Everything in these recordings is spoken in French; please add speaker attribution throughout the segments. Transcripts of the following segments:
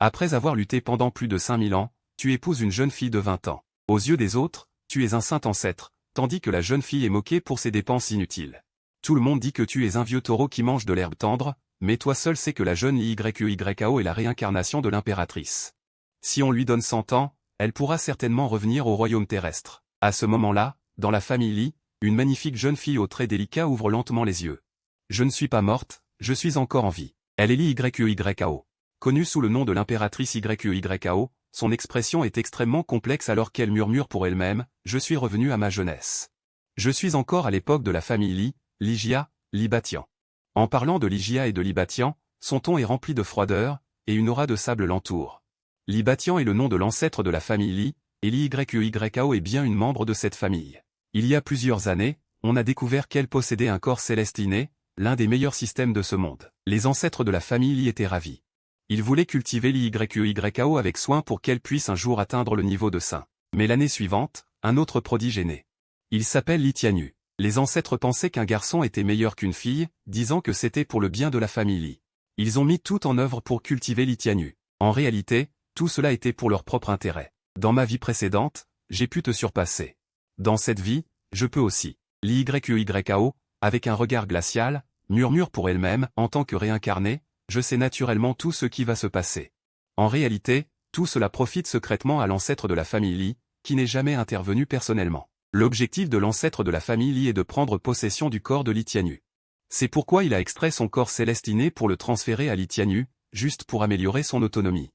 Speaker 1: Après avoir lutté pendant plus de 5000 ans, tu épouses une jeune fille de 20 ans. Aux yeux des autres, tu es un saint ancêtre, tandis que la jeune fille est moquée pour ses dépenses inutiles. Tout le monde dit que tu es un vieux taureau qui mange de l'herbe tendre, mais toi seul sais que la jeune Lyeykao est la réincarnation de l'impératrice. Si on lui donne 100 ans, elle pourra certainement revenir au royaume terrestre. À ce moment-là, dans la famille Li, une magnifique jeune fille aux traits délicats ouvre lentement les yeux. Je ne suis pas morte, je suis encore en vie. Elle est Lyeykao. Connue sous le nom de l'impératrice Yyeykao, son expression est extrêmement complexe alors qu'elle murmure pour elle-même « Je suis revenue à ma jeunesse. Je suis encore à l'époque de la famille Li, Ligia, Libatian. » En parlant de Ligia et de Libatian, son ton est rempli de froideur, et une aura de sable l'entoure. Libatian est le nom de l'ancêtre de la famille Li, et Lyeykao est bien une membre de cette famille. Il y a plusieurs années, on a découvert qu'elle possédait un corps céleste inné, l'un des meilleurs systèmes de ce monde. Les ancêtres de la famille Li étaient ravis. Ils voulaient cultiver Lyeykao avec soin pour qu'elle puisse un jour atteindre le niveau de saint. Mais l'année suivante, un autre prodige est né. Il s'appelle Li Tianyu. Les ancêtres pensaient qu'un garçon était meilleur qu'une fille, disant que c'était pour le bien de la famille Li. Ils ont mis tout en œuvre pour cultiver Li Tianyu. En réalité, tout cela était pour leur propre intérêt. Dans ma vie précédente, j'ai pu te surpasser. Dans cette vie, je peux aussi. Lyeykao, avec un regard glacial, murmure pour elle-même, en tant que réincarnée, je sais naturellement tout ce qui va se passer. En réalité, tout cela profite secrètement à l'ancêtre de la famille Li, qui n'est jamais intervenu personnellement. L'objectif de l'ancêtre de la famille Li est de prendre possession du corps de Li Tianyu. C'est pourquoi il a extrait son corps céleste inné pour le transférer à Li Tianyu, juste pour améliorer son autonomie.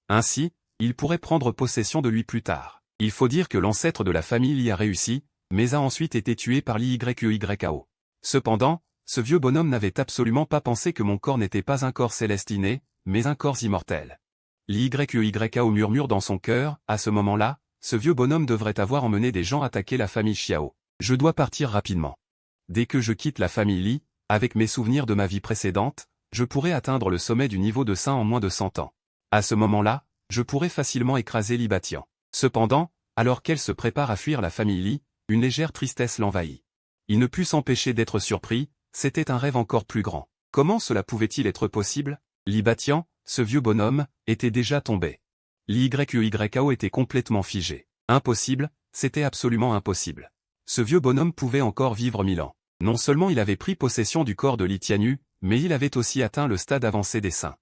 Speaker 1: Ainsi, il pourrait prendre possession de lui plus tard. Il faut dire que l'ancêtre de la famille Li a réussi, mais a ensuite été tué par Lyeykao. Cependant, ce vieux bonhomme n'avait absolument pas pensé que mon corps n'était pas un corps céleste inné, mais un corps immortel. Lyeykao murmure dans son cœur, à ce moment-là, ce vieux bonhomme devrait avoir emmené des gens attaquer la famille Xiao. Je dois partir rapidement. Dès que je quitte la famille Li, avec mes souvenirs de ma vie précédente, je pourrai atteindre le sommet du niveau de saint en moins de 100 ans. À ce moment-là, je pourrai facilement écraser Libatian. Cependant, alors qu'elle se prépare à fuir la famille Li, une légère tristesse l'envahit. Il ne put s'empêcher d'être surpris, c'était un rêve encore plus grand. Comment cela pouvait-il être possible? Libatian, ce vieux bonhomme, était déjà tombé. Lyeykao était complètement figé. Impossible, c'était absolument impossible. Ce vieux bonhomme pouvait encore vivre 1000 ans. Non seulement il avait pris possession du corps de Li Tianyu, mais il avait aussi atteint le stade avancé des saints.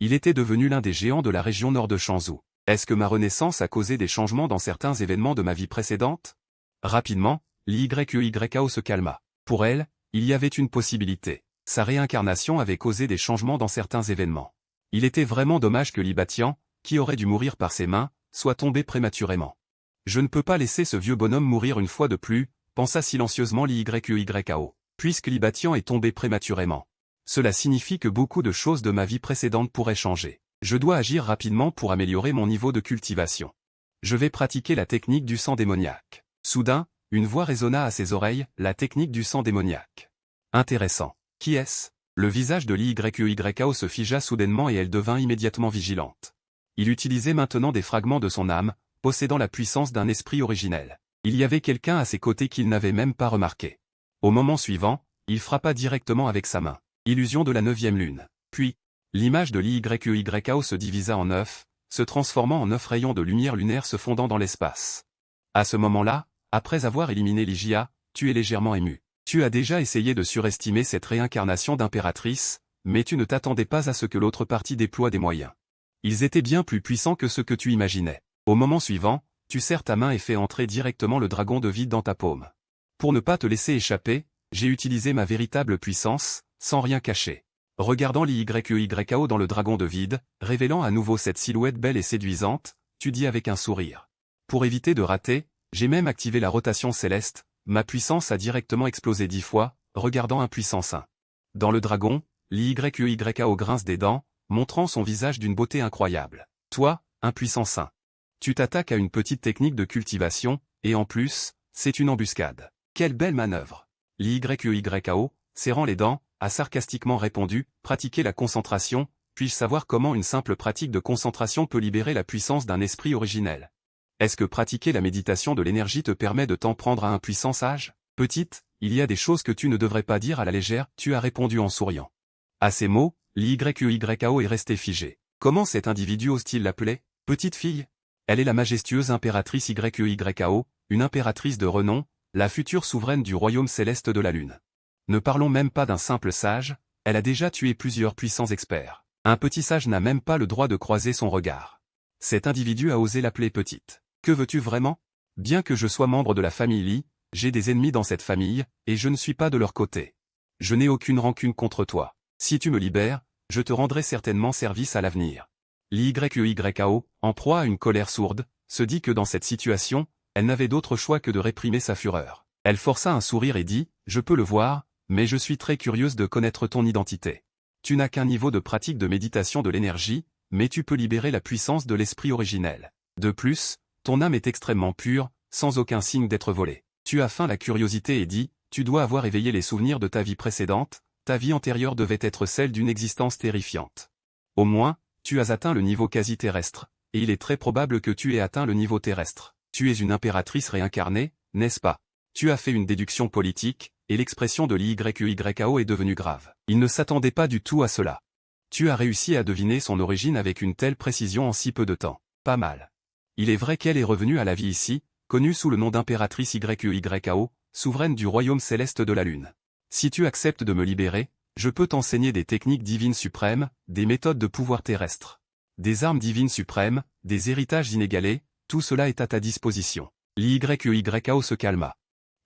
Speaker 1: Il était devenu l'un des géants de la région nord de Shanzhou. Est-ce que ma renaissance a causé des changements dans certains événements de ma vie précédente? Rapidement, Lyeykao se calma. Pour elle, il y avait une possibilité. Sa réincarnation avait causé des changements dans certains événements. Il était vraiment dommage que Libatian, qui aurait dû mourir par ses mains, soit tombé prématurément. Je ne peux pas laisser ce vieux bonhomme mourir une fois de plus, pensa silencieusement Lyeykao. Puisque Libatian est tombé prématurément. Cela signifie que beaucoup de choses de ma vie précédente pourraient changer. Je dois agir rapidement pour améliorer mon niveau de cultivation. Je vais pratiquer la technique du sang démoniaque. Soudain, une voix résonna à ses oreilles, la technique du sang démoniaque. Intéressant. Qui est-ce? Le visage de Lyeykao se figea soudainement et elle devint immédiatement vigilante. Il utilisait maintenant des fragments de son âme, possédant la puissance d'un esprit originel. Il y avait quelqu'un à ses côtés qu'il n'avait même pas remarqué. Au moment suivant, il frappa directement avec sa main. Illusion de la 9e lune. Puis, l'image de Lyeykao se divisa en 9, se transformant en 9 rayons de lumière lunaire se fondant dans l'espace. À ce moment-là, après avoir éliminé Ligia, tu es légèrement ému. Tu as déjà essayé de surestimer cette réincarnation d'impératrice, mais tu ne t'attendais pas à ce que l'autre partie déploie des moyens. Ils étaient bien plus puissants que ce que tu imaginais. Au moment suivant, tu serres ta main et fais entrer directement le dragon de vide dans ta paume. Pour ne pas te laisser échapper, j'ai utilisé ma véritable puissance, sans rien cacher. Regardant Lyeykao dans le dragon de vide, révélant à nouveau cette silhouette belle et séduisante, tu dis avec un sourire. Pour éviter de rater, j'ai même activé la rotation céleste, ma puissance a directement explosé 10 fois, regardant un puissant saint. Dans le dragon, Lyeykao grince des dents, montrant son visage d'une beauté incroyable. Toi, impuissant saint. Tu t'attaques à une petite technique de cultivation, et en plus, c'est une embuscade. Quelle belle manœuvre. Lyeykao, serrant les dents, a sarcastiquement répondu, pratiquer la concentration, puis-je savoir comment une simple pratique de concentration peut libérer la puissance d'un esprit originel? Est-ce que pratiquer la méditation de l'énergie te permet de t'en prendre à un puissant sage? Petite, il y a des choses que tu ne devrais pas dire à la légère, tu as répondu en souriant. À ces mots, Lyeykao est resté figé. Comment cet individu ose-t-il l'appeler? Petite fille? Elle est la majestueuse impératrice YEYKO, une impératrice de renom, la future souveraine du royaume céleste de la Lune. Ne parlons même pas d'un simple sage, elle a déjà tué plusieurs puissants experts. Un petit sage n'a même pas le droit de croiser son regard. Cet individu a osé l'appeler petite. Que veux-tu vraiment? Bien que je sois membre de la famille Li, j'ai des ennemis dans cette famille, et je ne suis pas de leur côté. Je n'ai aucune rancune contre toi. Si tu me libères, je te rendrai certainement service à l'avenir. L'YEYKO, en proie à une colère sourde, se dit que dans cette situation, elle n'avait d'autre choix que de réprimer sa fureur. Elle força un sourire et dit, « Je peux le voir, mais je suis très curieuse de connaître ton identité. Tu n'as qu'un niveau de pratique de méditation de l'énergie, mais tu peux libérer la puissance de l'esprit originel. De plus, ton âme est extrêmement pure, sans aucun signe d'être volée. Tu as faim la curiosité et dit, tu dois avoir éveillé les souvenirs de ta vie précédente, ta vie antérieure devait être celle d'une existence terrifiante. Au moins, tu as atteint le niveau quasi-terrestre, et il est très probable que tu aies atteint le niveau terrestre. Tu es une impératrice réincarnée, n'est-ce pas? Tu as fait une déduction politique, et l'expression de l'YEYKO est devenue grave. Il ne s'attendait pas du tout à cela. Tu as réussi à deviner son origine avec une telle précision en si peu de temps. Pas mal. Il est vrai qu'elle est revenue à la vie ici, connue sous le nom d'impératrice YEYKO, souveraine du royaume céleste de la Lune. Si tu acceptes de me libérer, je peux t'enseigner des techniques divines suprêmes, des méthodes de pouvoir terrestre. Des armes divines suprêmes, des héritages inégalés, tout cela est à ta disposition. L'YEYKO se calma.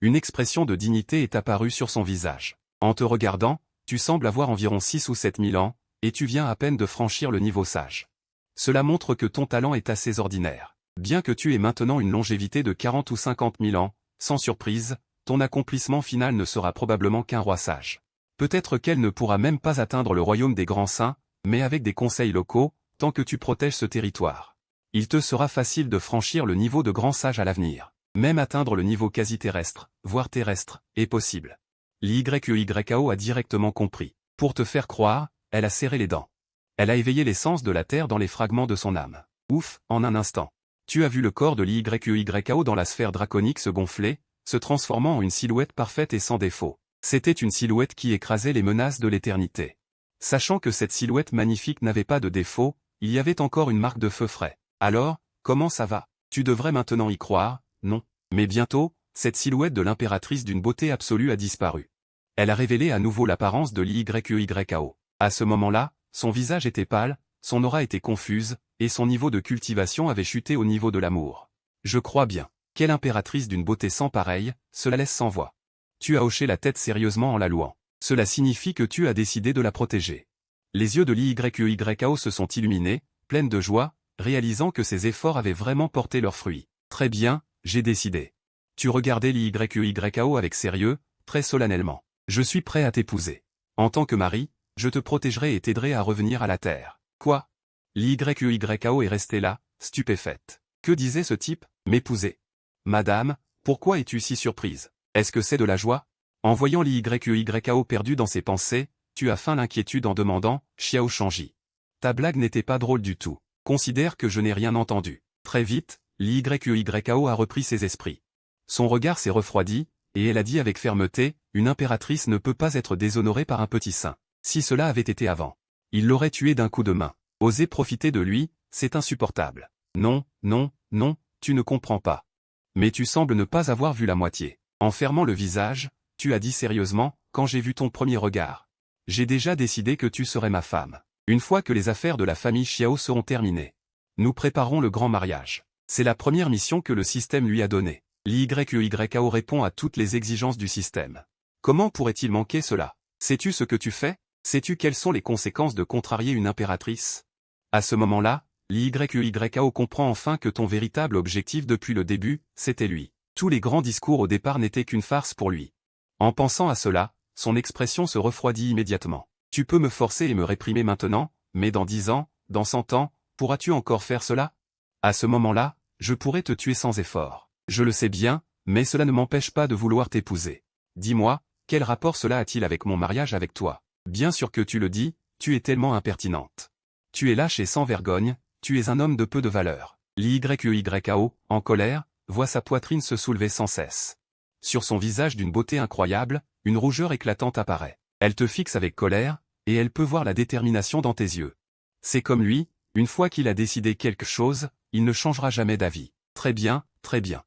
Speaker 1: Une expression de dignité est apparue sur son visage. En te regardant, tu sembles avoir environ 6 ou 7 000 ans, et tu viens à peine de franchir le niveau sage. Cela montre que ton talent est assez ordinaire. Bien que tu aies maintenant une longévité de 40 ou 50 000 ans, sans surprise, ton accomplissement final ne sera probablement qu'un roi sage. Peut-être qu'elle ne pourra même pas atteindre le royaume des grands saints, mais avec des conseils locaux, tant que tu protèges ce territoire. Il te sera facile de franchir le niveau de grand sage à l'avenir. Même atteindre le niveau quasi-terrestre, voire terrestre, est possible. L'YEYKO a directement compris. Pour te faire croire, elle a serré les dents. Elle a éveillé l'essence de la terre dans les fragments de son âme. Ouf, en un instant. Tu as vu le corps de l'YEYKO dans la sphère draconique se gonfler, se transformant en une silhouette parfaite et sans défaut. C'était une silhouette qui écrasait les menaces de l'éternité. Sachant que cette silhouette magnifique n'avait pas de défaut, il y avait encore une marque de feu frais. Alors, comment ça va? Tu devrais maintenant y croire, non? Mais bientôt, cette silhouette de l'impératrice d'une beauté absolue a disparu. Elle a révélé à nouveau l'apparence de l'YEYKO. À ce moment-là, son visage était pâle, son aura était confuse, et son niveau de cultivation avait chuté au niveau de l'amour. Je crois bien. Quelle impératrice d'une beauté sans pareille, cela laisse sans voix. Tu as hoché la tête sérieusement en la louant. Cela signifie que tu as décidé de la protéger. Les yeux de l'YEYKO se sont illuminés, pleines de joie, réalisant que ses efforts avaient vraiment porté leurs fruits. Très bien, j'ai décidé. Tu regardais l'YEYKO avec sérieux, très solennellement. Je suis prêt à t'épouser. En tant que mari, je te protégerai et t'aiderai à revenir à la terre. Quoi? L'YEYKO est restée là, stupéfaite. Que disait ce type? M'épouser. Madame, pourquoi es-tu si surprise? Est-ce que c'est de la joie? En voyant l'YEYKO perdu dans ses pensées, tu as feint l'inquiétude en demandant, Xiao Shangji. Ta blague n'était pas drôle du tout. Considère que je n'ai rien entendu. Très vite, l'YEYKO a repris ses esprits. Son regard s'est refroidi, et elle a dit avec fermeté, une impératrice ne peut pas être déshonorée par un petit saint. Si cela avait été avant, il l'aurait tué d'un coup de main. Oser profiter de lui, c'est insupportable. Non, non, non, tu ne comprends pas. Mais tu sembles ne pas avoir vu la moitié. En fermant le visage, tu as dit sérieusement, quand j'ai vu ton premier regard. J'ai déjà décidé que tu serais ma femme. Une fois que les affaires de la famille Xiao seront terminées, nous préparons le grand mariage. C'est la première mission que le système lui a donnée. L'YEYKO répond à toutes les exigences du système. Comment pourrait-il manquer cela? Sais-tu ce que tu fais? Sais-tu quelles sont les conséquences de contrarier une impératrice? À ce moment-là, l'YEYKO comprend enfin que ton véritable objectif depuis le début, c'était lui. Tous les grands discours au départ n'étaient qu'une farce pour lui. En pensant à cela, son expression se refroidit immédiatement. Tu peux me forcer et me réprimer maintenant, mais dans 10 ans, dans 100 ans, pourras-tu encore faire cela? À ce moment-là, je pourrais te tuer sans effort. Je le sais bien, mais cela ne m'empêche pas de vouloir t'épouser. Dis-moi, quel rapport cela a-t-il avec mon mariage avec toi? Bien sûr que tu le dis, tu es tellement impertinente. Tu es lâche et sans vergogne, tu es un homme de peu de valeur. L'YEYKO, en colère, voit sa poitrine se soulever sans cesse. Sur son visage d'une beauté incroyable, une rougeur éclatante apparaît. Elle te fixe avec colère, et elle peut voir la détermination dans tes yeux. C'est comme lui, Une fois qu'il a décidé quelque chose, il ne changera jamais d'avis. Très bien, très bien.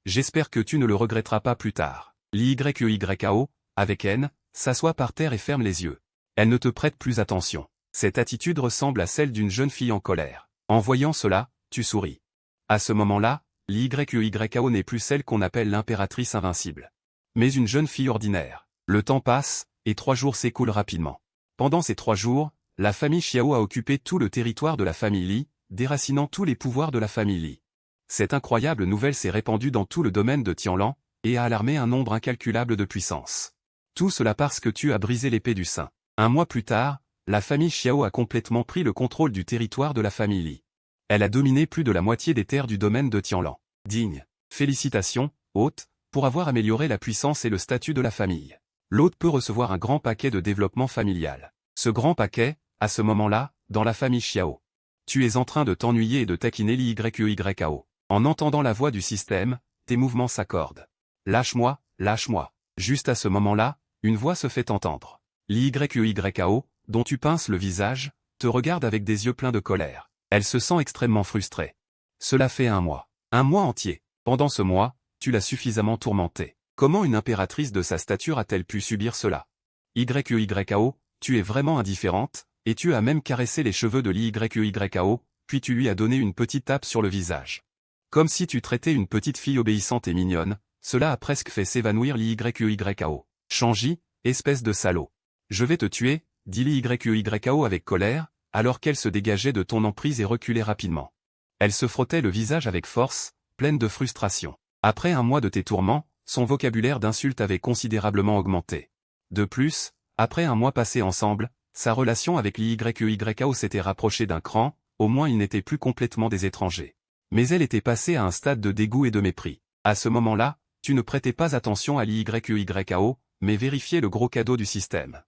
Speaker 1: J'espère que tu ne le regretteras pas plus tard. L'YEYAO, avec haine, s'assoit par terre et ferme les yeux. Elle ne te prête plus attention. Cette attitude ressemble à celle d'une jeune fille en colère. En voyant cela, tu souris. À ce moment-là, l'YEYAO n'est plus celle qu'on appelle l'impératrice invincible, mais une jeune fille ordinaire. Le temps passe, et 3 jours s'écoulent rapidement. Pendant ces 3 jours, la famille Xiao a occupé tout le territoire de la famille Li, déracinant tous les pouvoirs de la famille Li. Cette incroyable nouvelle s'est répandue dans tout le domaine de Tianlan, et a alarmé un nombre incalculable de puissances. Tout cela parce que tu as brisé l'épée du Saint. 1 mois plus tard, la famille Xiao a complètement pris le contrôle du territoire de la famille Li. Elle a dominé plus de la moitié des terres du domaine de Tianlan. Digne. Félicitations, hôte, pour avoir amélioré la puissance et le statut de la famille. L'hôte peut recevoir un grand paquet de développement familial. Ce grand paquet, à ce moment-là, dans la famille Xiao. Tu es en train de t'ennuyer et de taquiner l'YEYAO. En entendant la voix du système, tes mouvements s'accordent. Lâche-moi, lâche-moi. Juste à ce moment-là, une voix se fait entendre. L'YEYAO, dont tu pinces le visage, te regarde avec des yeux pleins de colère. Elle se sent extrêmement frustrée. Cela fait 1 mois. 1 mois entier. Pendant ce mois, tu l'as suffisamment tourmentée. Comment une impératrice de sa stature a-t-elle pu subir cela? YEYAO, tu es vraiment indifférente, et tu as même caressé les cheveux de l'YEYAO, puis tu lui as donné une petite tape sur le visage. Comme si tu traitais une petite fille obéissante et mignonne, cela a presque fait s'évanouir l'YEYAO. Changi, espèce de salaud. Je vais te tuer, dit l'YEYAO avec colère, alors qu'elle se dégageait de ton emprise et reculait rapidement. Elle se frottait le visage avec force, pleine de frustration. Après 1 mois de tes tourments, son vocabulaire d'insultes avait considérablement augmenté. De plus, après 1 mois passé ensemble, sa relation avec l'YEYAO s'était rapprochée d'un cran, au moins ils n'étaient plus complètement des étrangers. Mais elle était passée à un stade de dégoût et de mépris. À ce moment-là, tu ne prêtais pas attention à l'YEYAO, mais vérifiais le gros cadeau du système.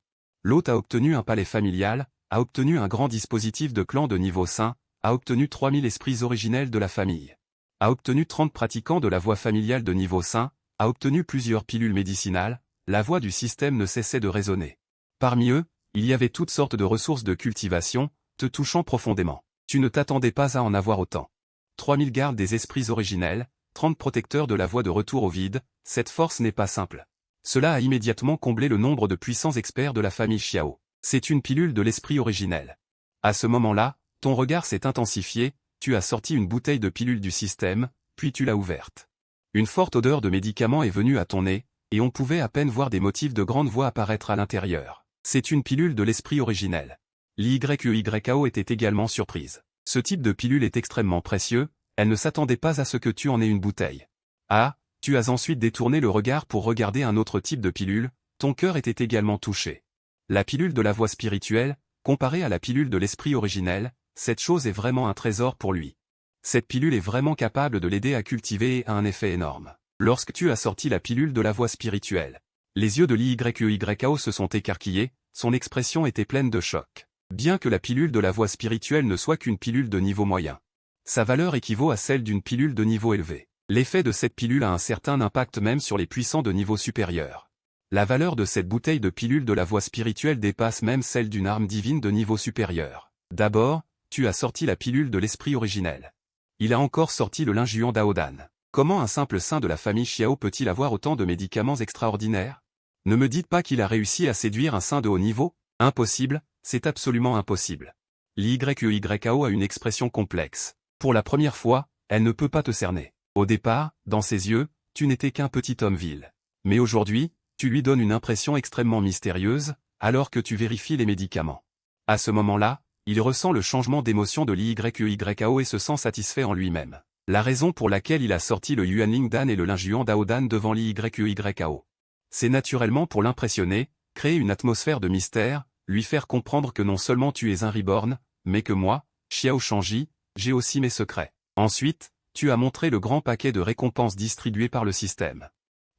Speaker 1: L'hôte a obtenu un palais familial, a obtenu un grand dispositif de clan de niveau 5, a obtenu 3000 esprits originels de la famille. A obtenu 30 pratiquants de la voie familiale de niveau 5, a obtenu plusieurs pilules médicinales, la voix du système ne cessait de résonner. Parmi eux, il y avait toutes sortes de ressources de cultivation, te touchant profondément. Tu ne t'attendais pas à en avoir autant. 3000 gardes des esprits originels, 30 protecteurs de la voie de retour au vide, cette force n'est pas simple. Cela a immédiatement comblé le nombre de puissants experts de la famille Xiao. C'est une pilule de l'esprit originel. À ce moment-là, ton regard s'est intensifié, tu as sorti une bouteille de pilule du système, puis tu l'as ouverte. Une forte odeur de médicament est venue à ton nez, et on pouvait à peine voir des motifs de grande voix apparaître à l'intérieur. C'est une pilule de l'esprit originel. L'YEYAO était également surprise. Ce type de pilule est extrêmement précieux, elle ne s'attendait pas à ce que tu en aies une bouteille. Ah, tu as ensuite détourné le regard pour regarder un autre type de pilule, ton cœur était également touché. La pilule de la voie spirituelle, comparée à la pilule de l'esprit originel, cette chose est vraiment un trésor pour lui. Cette pilule est vraiment capable de l'aider à cultiver et a un effet énorme. Lorsque tu as sorti la pilule de la voie spirituelle, les yeux de l'YEYAO se sont écarquillés, son expression était pleine de choc. Bien que la pilule de la voie spirituelle ne soit qu'une pilule de niveau moyen, sa valeur équivaut à celle d'une pilule de niveau élevé. L'effet de cette pilule a un certain impact même sur les puissants de niveau supérieur. La valeur de cette bouteille de pilule de la voie spirituelle dépasse même celle d'une arme divine de niveau supérieur. D'abord, tu as sorti la pilule de l'esprit originel. Il a encore sorti le linjuan Daodan. Comment un simple saint de la famille Xiao peut-il avoir autant de médicaments extraordinaires? Ne me dites pas qu'il a réussi à séduire un saint de haut niveau? Impossible, c'est absolument impossible. L'YEYAO a une expression complexe. Pour la première fois, elle ne peut pas te cerner. Au départ, dans ses yeux, tu n'étais qu'un petit homme vil. Mais aujourd'hui, tu lui donnes une impression extrêmement mystérieuse, alors que tu vérifies les médicaments. À ce moment-là, il ressent le changement d'émotion de l'YEYAO et se sent satisfait en lui-même. La raison pour laquelle il a sorti le Yuanling Dan et le linjuan Daodan devant l'YEYAO. C'est naturellement pour l'impressionner, créer une atmosphère de mystère, lui faire comprendre que non seulement tu es un reborn, mais que moi, Xiao Shangji, j'ai aussi mes secrets. Ensuite, tu as montré le grand paquet de récompenses distribuées par le système.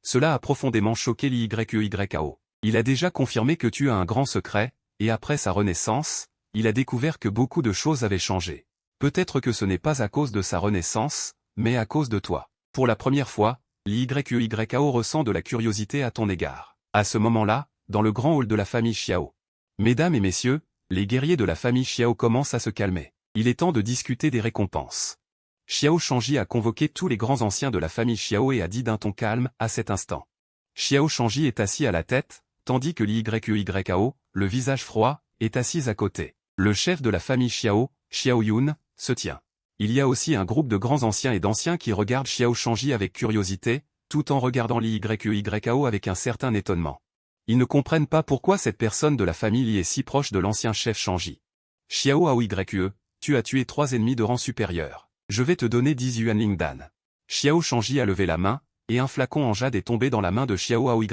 Speaker 1: Cela a profondément choqué l'YEYAO. Il a déjà confirmé que tu as un grand secret, et après sa renaissance, il a découvert que beaucoup de choses avaient changé. Peut-être que ce n'est pas à cause de sa renaissance, mais à cause de toi. Pour la première fois, l'YEYAO ressent de la curiosité à ton égard. À ce moment-là, dans le grand hall de la famille Xiao. Mesdames et messieurs, les guerriers de la famille Xiao commencent à se calmer. Il est temps de discuter des récompenses. Xiao Shangji a convoqué tous les grands anciens de la famille Xiao et a dit d'un ton calme, à cet instant. Xiao Shangji est assis à la tête, tandis que Liyao, le visage froid, est assise à côté. Le chef de la famille Xiao, Xiao Yun, se tient. Il y a aussi un groupe de grands anciens et d'anciens qui regardent Xiao Shangji avec curiosité, tout en regardant Liyao avec un certain étonnement. Ils ne comprennent pas pourquoi cette personne de la famille Li est si proche de l'ancien chef Shangji. Xiao Aoye, tu as tué 3 ennemis de rang supérieur. Je vais te donner 10 Yuanling Dan. Xiao Shangji a levé la main, et un flacon en jade est tombé dans la main de Xiao Aoye.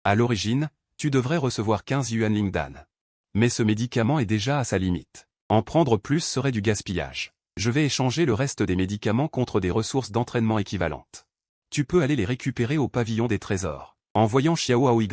Speaker 1: À l'origine, tu devrais recevoir 15 Yuanling Dan. Mais ce médicament est déjà à sa limite. En prendre plus serait du gaspillage. Je vais échanger le reste des médicaments contre des ressources d'entraînement équivalentes. Tu peux aller les récupérer au pavillon des trésors. En voyant Xiao Aoye,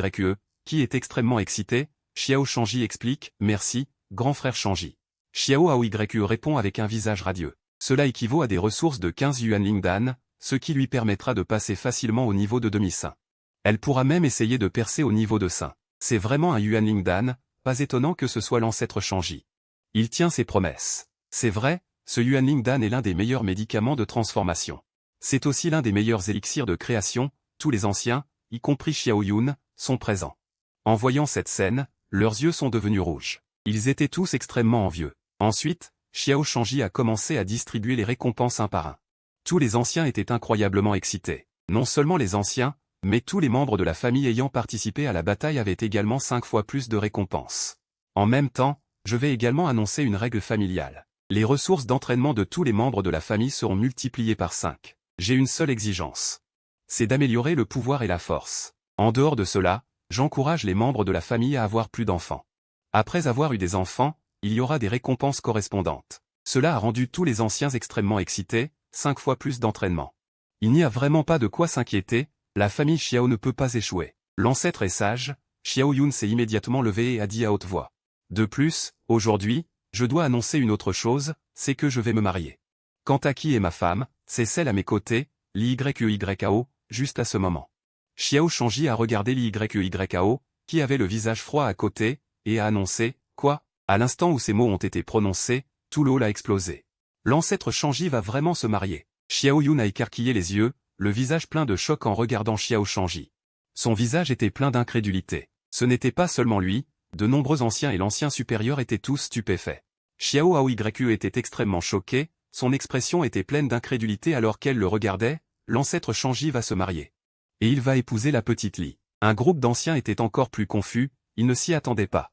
Speaker 1: qui est extrêmement excité, Xiao Shangji explique, merci, grand frère Shangji. Xiao Aoye répond avec un visage radieux. Cela équivaut à des ressources de 15 Yuanling Dan, ce qui lui permettra de passer facilement au niveau de demi-saint. Elle pourra même essayer de percer au niveau de saint. C'est vraiment un Yuanling Dan, pas étonnant que ce soit l'ancêtre Shangji. Il tient ses promesses. C'est vrai, ce Yuanling Dan est l'un des meilleurs médicaments de transformation. C'est aussi l'un des meilleurs élixirs de création, tous les anciens, y compris Xiao Yun, sont présents. En voyant cette scène, leurs yeux sont devenus rouges. Ils étaient tous extrêmement envieux. Ensuite, Xiao Shangji a commencé à distribuer les récompenses un par un. Tous les anciens étaient incroyablement excités. Non seulement les anciens, mais tous les membres de la famille ayant participé à la bataille avaient également 5 fois plus de récompenses. En même temps, je vais également annoncer une règle familiale. Les ressources d'entraînement de tous les membres de la famille seront multipliées par 5. J'ai une seule exigence. C'est d'améliorer le pouvoir et la force. En dehors de cela, j'encourage les membres de la famille à avoir plus d'enfants. Après avoir eu des enfants, il y aura des récompenses correspondantes. Cela a rendu tous les anciens extrêmement excités, 5 fois plus d'entraînement. Il n'y a vraiment pas de quoi s'inquiéter, la famille Xiao ne peut pas échouer. L'ancêtre est sage, Xiao Yun s'est immédiatement levé et a dit à haute voix. De plus, aujourd'hui, je dois annoncer une autre chose, c'est que je vais me marier. Quant à qui est ma femme, c'est celle à mes côtés, Liyao, juste à ce moment. Xiao Shangji a regardé Liyao, qui avait le visage froid à côté, et a annoncé, quoi? À l'instant où ces mots ont été prononcés, tout l'eau a explosé. L'ancêtre Shangji va vraiment se marier. Xiao Yun a écarquillé les yeux, le visage plein de choc en regardant Xiao Shangji. Son visage était plein d'incrédulité. Ce n'était pas seulement lui, de nombreux anciens et l'ancien supérieur étaient tous stupéfaits. Xiao Aoye était extrêmement choqué, son expression était pleine d'incrédulité alors qu'elle le regardait, l'ancêtre Shangji va se marier. Et il va épouser la petite Li. Un groupe d'anciens était encore plus confus, ils ne s'y attendaient pas.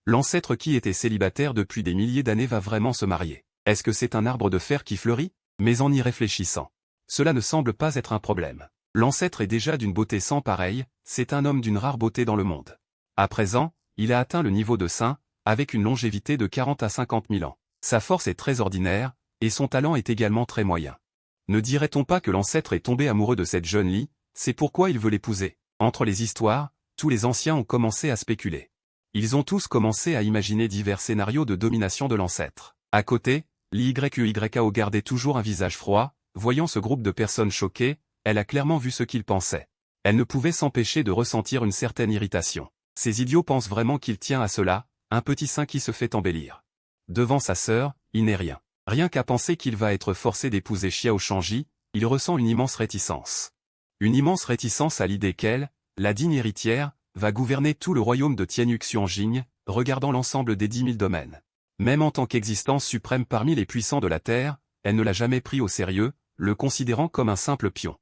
Speaker 1: L'ancêtre qui était célibataire depuis des milliers d'années va vraiment se marier. Est-ce que c'est un arbre de fer qui fleurit? Mais en y réfléchissant, cela ne semble pas être un problème. L'ancêtre est déjà d'une beauté sans pareille, c'est un homme d'une rare beauté dans le monde. À présent, il a atteint le niveau de saint, avec une longévité de 40 à 50 000 ans. Sa force est très ordinaire, et son talent est également très moyen. Ne dirait-on pas que l'ancêtre est tombé amoureux de cette jeune Li, c'est pourquoi il veut l'épouser? Entre les histoires, tous les anciens ont commencé à spéculer. Ils ont tous commencé à imaginer divers scénarios de domination de l'ancêtre. À côté, Liyao gardait toujours un visage froid, voyant ce groupe de personnes choquées, elle a clairement vu ce qu'ils pensaient. Elle ne pouvait s'empêcher de ressentir une certaine irritation. Ces idiots pensent vraiment qu'il tient à cela, un petit saint qui se fait embellir. Devant sa sœur, il n'est rien. Rien qu'à penser qu'il va être forcé d'épouser Xiao Shangji, il ressent une immense réticence. Une immense réticence à l'idée qu'elle, la digne héritière, va gouverner tout le royaume de Tianyuxianjing, regardant l'ensemble des 10 000 domaines. Même en tant qu'existence suprême parmi les puissants de la Terre, elle ne l'a jamais pris au sérieux, le considérant comme un simple pion.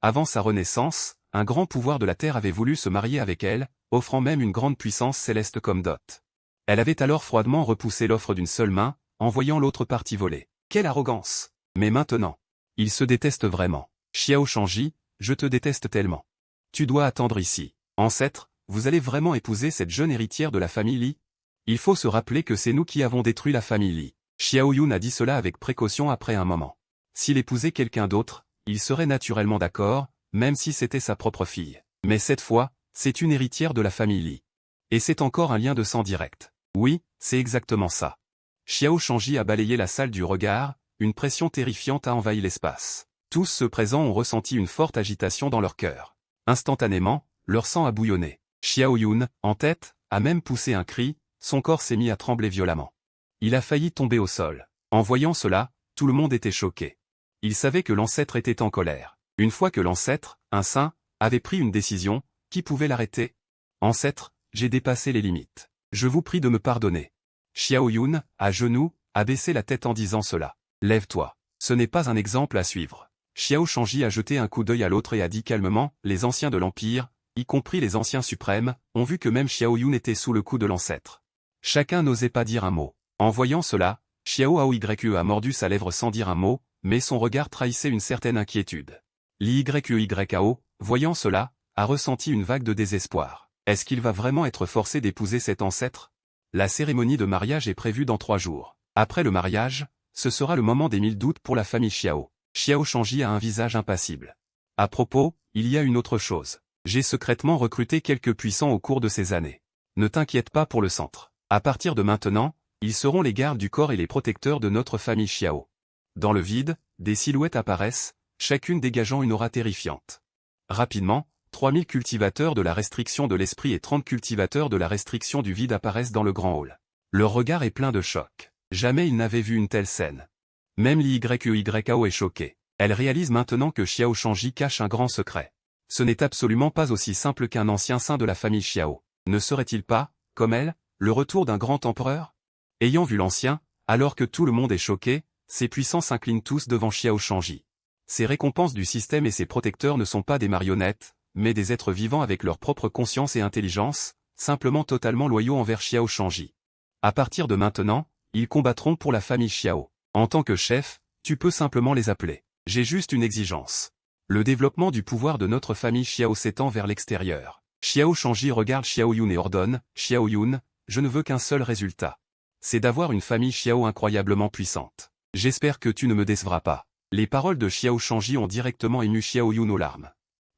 Speaker 1: Avant sa renaissance, un grand pouvoir de la Terre avait voulu se marier avec elle, offrant même une grande puissance céleste comme dot. Elle avait alors froidement repoussé l'offre d'une seule main, en voyant l'autre partie voler. Quelle arrogance! Mais maintenant, ils se détestent vraiment. Xiao Shangji, je te déteste tellement. Tu dois attendre ici. Ancêtre, vous allez vraiment épouser cette jeune héritière de la famille Li? Il faut se rappeler que c'est nous qui avons détruit la famille Li. Xiao Yun a dit cela avec précaution après un moment. S'il épousait quelqu'un d'autre, il serait naturellement d'accord, même si c'était sa propre fille. Mais cette fois, c'est une héritière de la famille Li. Et c'est encore un lien de sang direct. Oui, c'est exactement ça. Xiao Shangji a balayé la salle du regard, une pression terrifiante a envahi l'espace. Tous ceux présents ont ressenti une forte agitation dans leur cœur. Instantanément, leur sang a bouillonné. Xiao Yun, en tête, a même poussé un cri, son corps s'est mis à trembler violemment. Il a failli tomber au sol. En voyant cela, tout le monde était choqué. Il savait que l'ancêtre était en colère. Une fois que l'ancêtre, un saint, avait pris une décision, qui pouvait l'arrêter? Ancêtre, j'ai dépassé les limites. Je vous prie de me pardonner. Xiao Yun, à genoux, a baissé la tête en disant cela. Lève-toi. Ce n'est pas un exemple à suivre. Xiao Shangji a jeté un coup d'œil à l'autre et a dit calmement, les anciens de l'Empire, y compris les anciens suprêmes, ont vu que même Xiao Yun était sous le coup de l'ancêtre. Chacun n'osait pas dire un mot. En voyant cela, Xiao Aoyue a mordu sa lèvre sans dire un mot, mais son regard trahissait une certaine inquiétude. L'Yeyao, voyant cela, a ressenti une vague de désespoir. Est-ce qu'il va vraiment être forcé d'épouser cet ancêtre? La cérémonie de mariage est prévue dans 3 jours. Après le mariage, ce sera le moment des 1000 doutes pour la famille Xiao. Xiao Shangji a un visage impassible. À propos, il y a une autre chose. J'ai secrètement recruté quelques puissants au cours de ces années. Ne t'inquiète pas pour le centre. À partir de maintenant, ils seront les gardes du corps et les protecteurs de notre famille Xiao. Dans le vide, des silhouettes apparaissent, chacune dégageant une aura terrifiante. Rapidement, 3000 cultivateurs de la restriction de l'esprit et 30 cultivateurs de la restriction du vide apparaissent dans le grand hall. Leur regard est plein de choc. Jamais ils n'avaient vu une telle scène. Même l'Yeyao est choquée. Elle réalise maintenant que Xiao Shangji cache un grand secret. Ce n'est absolument pas aussi simple qu'un ancien saint de la famille Xiao. Ne serait-il pas, comme elle, le retour d'un grand empereur? Ayant vu l'ancien, alors que tout le monde est choqué, ses puissants s'inclinent tous devant Xiao Shangji. Ces récompenses du système et ses protecteurs ne sont pas des marionnettes, mais des êtres vivants avec leur propre conscience et intelligence, simplement totalement loyaux envers Xiao Shangji. À partir de maintenant, ils combattront pour la famille Xiao. En tant que chef, tu peux simplement les appeler. J'ai juste une exigence. Le développement du pouvoir de notre famille Xiao s'étend vers l'extérieur. Xiao Shangji regarde Xiao Yun et ordonne, Xiao Yun, je ne veux qu'un seul résultat. C'est d'avoir une famille Xiao incroyablement puissante. J'espère que tu ne me décevras pas. Les paroles de Xiao Shangji ont directement ému Xiao Yun aux larmes.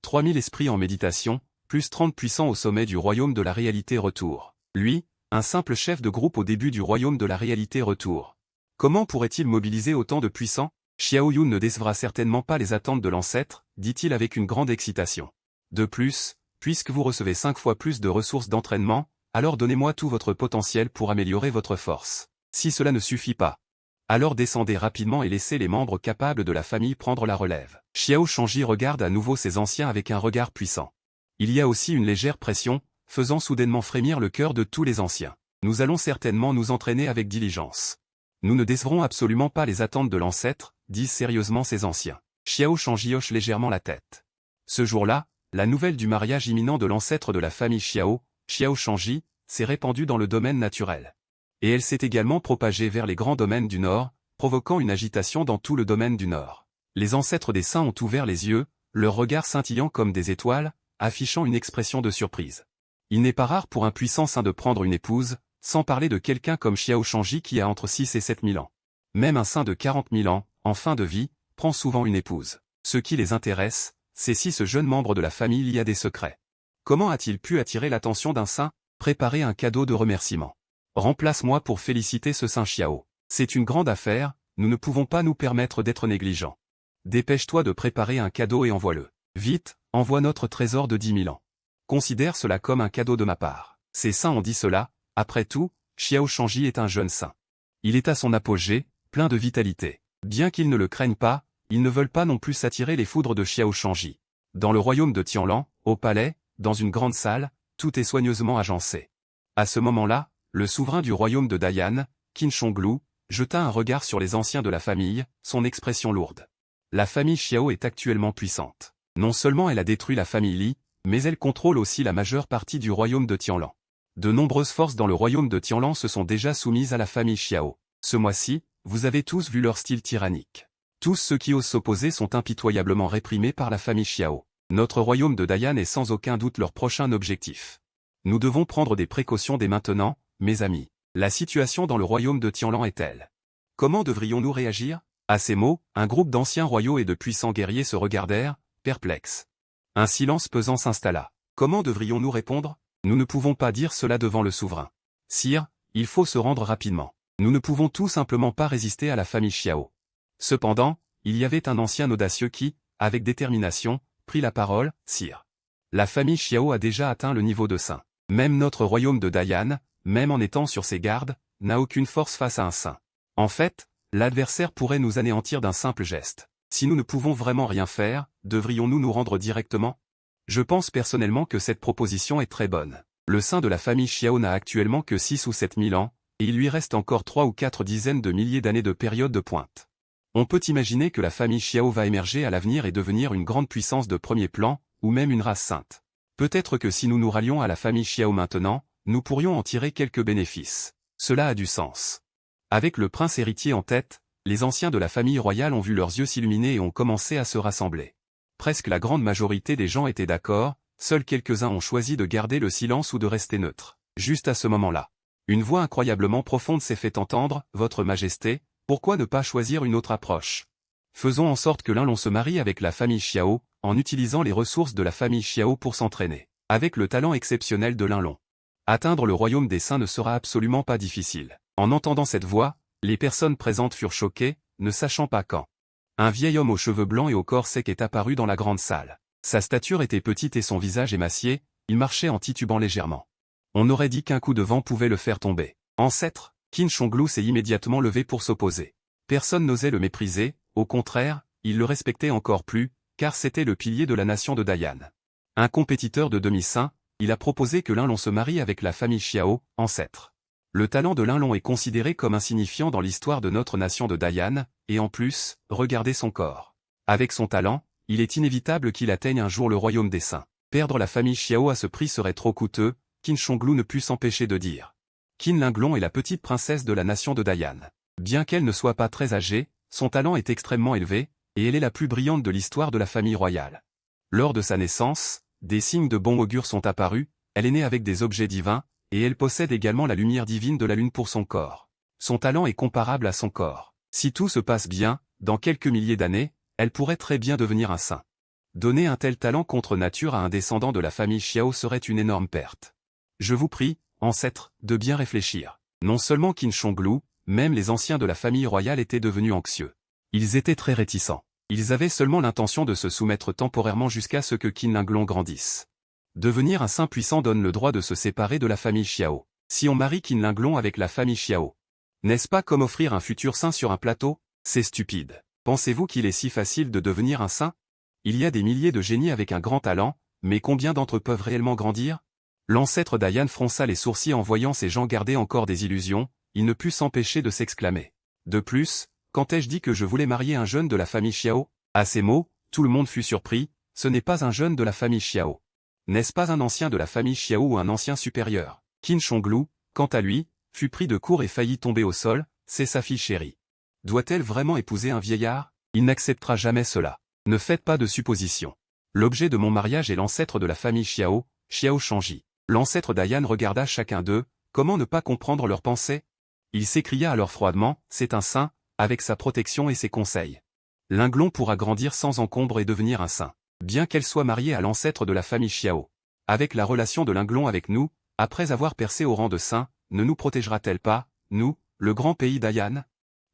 Speaker 1: 3000 esprits en méditation, plus 30 puissants au sommet du royaume de la réalité retour. Lui, un simple chef de groupe au début du royaume de la réalité retour. Comment pourrait-il mobiliser autant de puissants? Xiao Yun ne décevra certainement pas les attentes de l'ancêtre, dit-il avec une grande excitation. De plus, puisque vous recevez 5 fois plus de ressources d'entraînement, alors donnez-moi tout votre potentiel pour améliorer votre force. Si cela ne suffit pas, alors descendez rapidement et laissez les membres capables de la famille prendre la relève. Xiao Shangji regarde à nouveau ses anciens avec un regard puissant. Il y a aussi une légère pression, faisant soudainement frémir le cœur de tous les anciens. Nous allons certainement nous entraîner avec diligence. Nous ne décevrons absolument pas les attentes de l'ancêtre, disent sérieusement ces anciens. Xiao Shangji hoche légèrement la tête. Ce jour-là, la nouvelle du mariage imminent de l'ancêtre de la famille Xiao, Xiao Shangji, s'est répandue dans le domaine naturel. Et elle s'est également propagée vers les grands domaines du Nord, provoquant une agitation dans tout le domaine du Nord. Les ancêtres des saints ont ouvert les yeux, leurs regards scintillant comme des étoiles, affichant une expression de surprise. Il n'est pas rare pour un puissant saint de prendre une épouse, sans parler de quelqu'un comme Xiao Shangji qui a entre 6 et 7 000 ans. Même un saint de 40 000 ans, en fin de vie, prend souvent une épouse. Ce qui les intéresse, c'est si ce jeune membre de la famille y a des secrets. Comment a-t-il pu attirer l'attention d'un saint? Préparer un cadeau de remerciement. Remplace-moi pour féliciter ce saint Xiao. C'est une grande affaire, nous ne pouvons pas nous permettre d'être négligents. Dépêche-toi de préparer un cadeau et envoie-le. Vite, envoie notre trésor de 10 000 ans. Considère cela comme un cadeau de ma part. Ces saints ont dit cela, après tout, Xiao Shangji est un jeune saint. Il est à son apogée, plein de vitalité. Bien qu'ils ne le craignent pas, ils ne veulent pas non plus s'attirer les foudres de Xiao Shangji. Dans le royaume de Tianlan, au palais, dans une grande salle, tout est soigneusement agencé. À ce moment-là, le souverain du royaume de Dayan, Qin Shonglu, jeta un regard sur les anciens de la famille, son expression lourde. La famille Xiao est actuellement puissante. Non seulement elle a détruit la famille Li, mais elle contrôle aussi la majeure partie du royaume de Tianlan. De nombreuses forces dans le royaume de Tianlan se sont déjà soumises à la famille Xiao. Ce mois-ci, vous avez tous vu leur style tyrannique. Tous ceux qui osent s'opposer sont impitoyablement réprimés par la famille Xiao. Notre royaume de Dayan est sans aucun doute leur prochain objectif. Nous devons prendre des précautions dès maintenant, mes amis. La situation dans le royaume de Tianlan est telle. Comment devrions-nous réagir? À ces mots, un groupe d'anciens royaux et de puissants guerriers se regardèrent, perplexes. Un silence pesant s'installa. Comment devrions-nous répondre? Nous ne pouvons pas dire cela devant le souverain. Sire, il faut se rendre rapidement. Nous ne pouvons tout simplement pas résister à la famille Xiao. Cependant, il y avait un ancien audacieux qui, avec détermination, prit la parole, Sire. La famille Xiao a déjà atteint le niveau de saint. Même notre royaume de Dayan, même en étant sur ses gardes, n'a aucune force face à un saint. En fait, L'adversaire pourrait nous anéantir d'un simple geste. Si nous ne pouvons vraiment rien faire, devrions-nous nous rendre directement? Je pense personnellement que cette proposition est très bonne. Le sein de la famille Xiao n'a actuellement que 6 ou 7 000 ans, et il lui reste encore 3 ou 4 dizaines de milliers d'années de période de pointe. On peut imaginer que la famille Xiao va émerger à l'avenir et devenir une grande puissance de premier plan, ou même une race sainte. Peut-être que si nous nous rallions à la famille Xiao maintenant, nous pourrions en tirer quelques bénéfices. Cela a du sens. Avec le prince héritier en tête, les anciens de la famille royale ont vu leurs yeux s'illuminer et ont commencé à se rassembler. Presque la grande majorité des gens étaient d'accord, seuls quelques-uns ont choisi de garder le silence ou de rester neutres. Juste à ce moment-là, une voix incroyablement profonde s'est fait entendre, « Votre Majesté, pourquoi ne pas choisir une autre approche? Faisons en sorte que l'un l'on se marie avec la famille Xiao, en utilisant les ressources de la famille Xiao pour s'entraîner. Avec le talent exceptionnel de l'un l'on. Atteindre le royaume des saints ne sera absolument pas difficile. » En entendant cette voix, les personnes présentes furent choquées, ne sachant pas quand. Un vieil homme aux cheveux blancs et au corps sec est apparu dans la grande salle. Sa stature était petite et son visage émacié, il marchait en titubant légèrement. On aurait dit qu'un coup de vent pouvait le faire tomber. Ancêtre, Qin Shonglu s'est immédiatement levé pour s'opposer. Personne n'osait le mépriser, au contraire, il le respectait encore plus, car c'était le pilier de la nation de Dayan. Un compétiteur de demi-saint, il a proposé que l'un l'on se marie avec la famille Xiao, ancêtre. Le talent de l'un l'on est considéré comme insignifiant dans l'histoire de notre nation de Dayan, et en plus, regardez son corps. Avec son talent, il est inévitable qu'il atteigne un jour le royaume des saints. Perdre la famille Xiao à ce prix serait trop coûteux, Qin Shonglu ne put s'empêcher de dire. Qin Linglong est la petite princesse de la nation de Dayan. Bien qu'elle ne soit pas très âgée, son talent est extrêmement élevé, et elle est la plus brillante de l'histoire de la famille royale. Lors de sa naissance, des signes de bon augure sont apparus, elle est née avec des objets divins, et elle possède également la lumière divine de la lune pour son corps. Son talent est comparable à son corps. Si tout se passe bien, dans quelques milliers d'années, elle pourrait très bien devenir un saint. Donner un tel talent contre nature à un descendant de la famille Xiao serait une énorme perte. Je vous prie, ancêtre, de bien réfléchir. Non seulement Qin Shonglu, même les anciens de la famille royale étaient devenus anxieux. Ils étaient très réticents. Ils avaient seulement l'intention de se soumettre temporairement jusqu'à ce que Qin Linglong grandisse. Devenir un saint puissant donne le droit de se séparer de la famille Xiao. Si on marie Qin Linglong avec la famille Xiao, n'est-ce pas comme offrir un futur saint sur un plateau? C'est stupide. Pensez-vous qu'il est si facile de devenir un saint? Il y a des milliers de génies avec un grand talent, mais combien d'entre eux peuvent réellement grandir? L'ancêtre Dayan fronça les sourcils en voyant ces gens garder encore des illusions, il ne put s'empêcher de s'exclamer. De plus, quand ai-je dit que je voulais marier un jeune de la famille Xiao? À ces mots, tout le monde fut surpris, ce n'est pas un jeune de la famille Xiao. N'est-ce pas un ancien de la famille Xiao ou un ancien supérieur? Qin Shonglu, quant à lui, fut pris de court et faillit tomber au sol, c'est sa fille chérie. Doit-elle vraiment épouser un vieillard? Il n'acceptera jamais cela. Ne faites pas de suppositions. L'objet de mon mariage est l'ancêtre de la famille Xiao, Xiao Shangji. L'ancêtre Dayan regarda chacun d'eux, comment ne pas comprendre leurs pensées? Il s'écria alors froidement, c'est un saint, avec sa protection et ses conseils. Linglong pourra grandir sans encombre et devenir un saint. Bien qu'elle soit mariée à l'ancêtre de la famille Xiao. Avec la relation de Linglong avec nous, après avoir percé au rang de saint, ne nous protégera-t-elle pas, nous, le grand pays Dayan?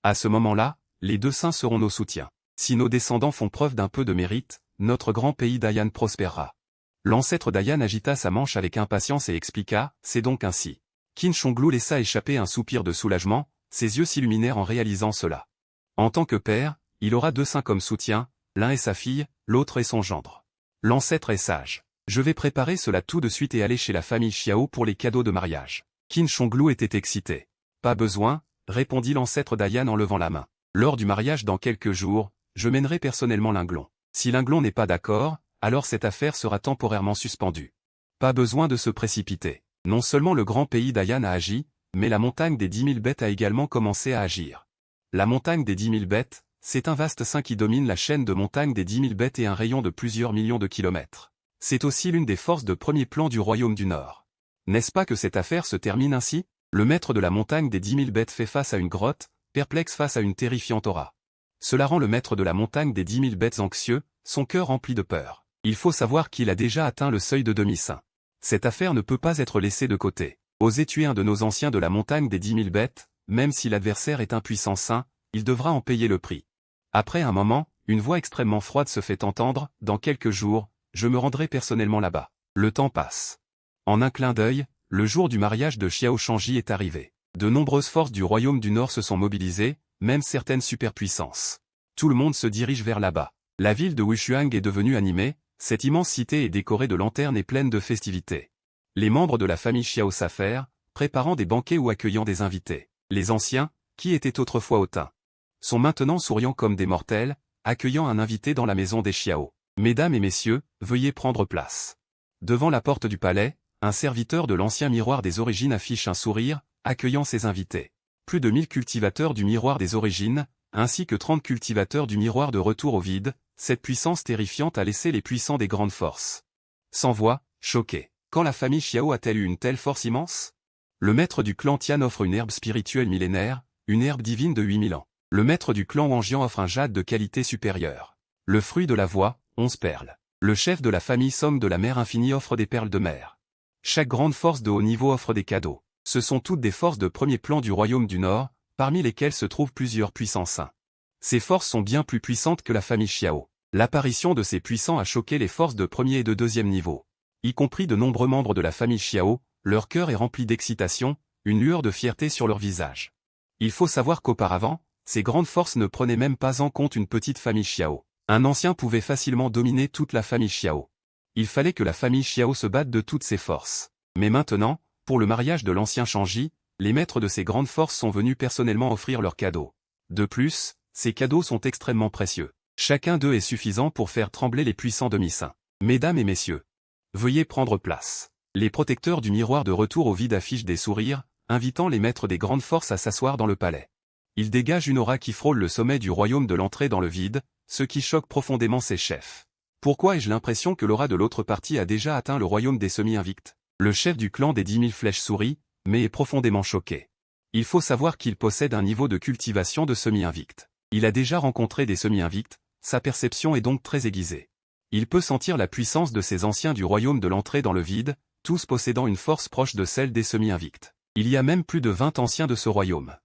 Speaker 1: À ce moment-là, les deux saints seront nos soutiens. Si nos descendants font preuve d'un peu de mérite, notre grand pays Dayan prospérera. L'ancêtre Dayan agita sa manche avec impatience et expliqua, c'est donc ainsi. Qin Shonglu laissa échapper un soupir de soulagement, ses yeux s'illuminèrent en réalisant cela. En tant que père, il aura deux saints comme soutien, l'un est sa fille, l'autre est son gendre. L'ancêtre est sage. Je vais préparer cela tout de suite et aller chez la famille Xiao pour les cadeaux de mariage. Qin Shonglu était excité. Pas besoin, répondit l'ancêtre Dayan en levant la main. Lors du mariage dans quelques jours, je mènerai personnellement Linglong. Si Linglong n'est pas d'accord, alors cette affaire sera temporairement suspendue. Pas besoin de se précipiter. Non seulement le grand pays Dayan a agi, mais la montagne des 10 000 bêtes a également commencé à agir. La montagne des 10 000 bêtes, c'est un vaste sein qui domine la chaîne de montagnes des 10 000 bêtes et un rayon de plusieurs millions de kilomètres. C'est aussi l'une des forces de premier plan du royaume du Nord. N'est-ce pas que cette affaire se termine ainsi? Le maître de la montagne des 10 000 bêtes fait face à une grotte, perplexe face à une terrifiante aura. Cela rend le maître de la montagne des 10 000 bêtes anxieux, son cœur rempli de peur. Il faut savoir qu'il a déjà atteint le seuil de demi-saint. Cette affaire ne peut pas être laissée de côté. Oser tuer un de nos anciens de la montagne des 10 000 bêtes, même si l'adversaire est un puissant saint, il devra en payer le prix. Après un moment, une voix extrêmement froide se fait entendre, dans quelques jours, je me rendrai personnellement là-bas. Le temps passe. En un clin d'œil, le jour du mariage de Xiao Shangji est arrivé. De nombreuses forces du royaume du Nord se sont mobilisées, même certaines superpuissances. Tout le monde se dirige vers là-bas. La ville de Wushuang est devenue animée, cette immense cité est décorée de lanternes et pleine de festivités. Les membres de la famille Xiao s'affairent, préparant des banquets ou accueillant des invités. Les anciens, qui étaient autrefois hautains, sont maintenant souriants comme des mortels, accueillant un invité dans la maison des Xiao. Mesdames et messieurs, veuillez prendre place. Devant la porte du palais, un serviteur de l'ancien miroir des origines affiche un sourire, accueillant ses invités. Plus de 1000 cultivateurs du miroir des origines, ainsi que 30 cultivateurs du miroir de retour au vide, cette puissance terrifiante a laissé les puissants des grandes forces sans voix, choqués. Quand la famille Xiao a-t-elle eu une telle force immense? Le maître du clan Tian offre une herbe spirituelle millénaire, une herbe divine de 8000 ans. Le maître du clan Wangjian offre un jade de qualité supérieure. Le fruit de la voix, 11 perles. Le chef de la famille Song de la mer infinie offre des perles de mer. Chaque grande force de haut niveau offre des cadeaux. Ce sont toutes des forces de premier plan du royaume du Nord, parmi lesquelles se trouvent plusieurs puissants saints. Ces forces sont bien plus puissantes que la famille Xiao. L'apparition de ces puissants a choqué les forces de premier et de deuxième niveau. Y compris de nombreux membres de la famille Xiao, leur cœur est rempli d'excitation, une lueur de fierté sur leur visage. Il faut savoir qu'auparavant, ces grandes forces ne prenaient même pas en compte une petite famille Xiao. Un ancien pouvait facilement dominer toute la famille Xiao. Il fallait que la famille Xiao se batte de toutes ses forces. Mais maintenant, pour le mariage de l'ancien Shangji, les maîtres de ces grandes forces sont venus personnellement offrir leurs cadeaux. De plus, ces cadeaux sont extrêmement précieux. Chacun d'eux est suffisant pour faire trembler les puissants demi-saints. Mesdames et messieurs, veuillez prendre place. Les protecteurs du miroir de retour au vide affichent des sourires, invitant les maîtres des grandes forces à s'asseoir dans le palais. Ils dégagent une aura qui frôle le sommet du royaume de l'entrée dans le vide, ce qui choque profondément ses chefs. Pourquoi ai-je l'impression que l'aura de l'autre partie a déjà atteint le royaume des semi-invicts? Le chef du clan des 10 000 flèches sourit, mais est profondément choqué. Il faut savoir qu'il possède un niveau de cultivation de semi-invicts. Il a déjà rencontré des semi-invicts, sa perception est donc très aiguisée. Il peut sentir la puissance de ces anciens du royaume de l'entrée dans le vide, tous possédant une force proche de celle des semi-invicts. Il y a même plus de 20 anciens de ce royaume.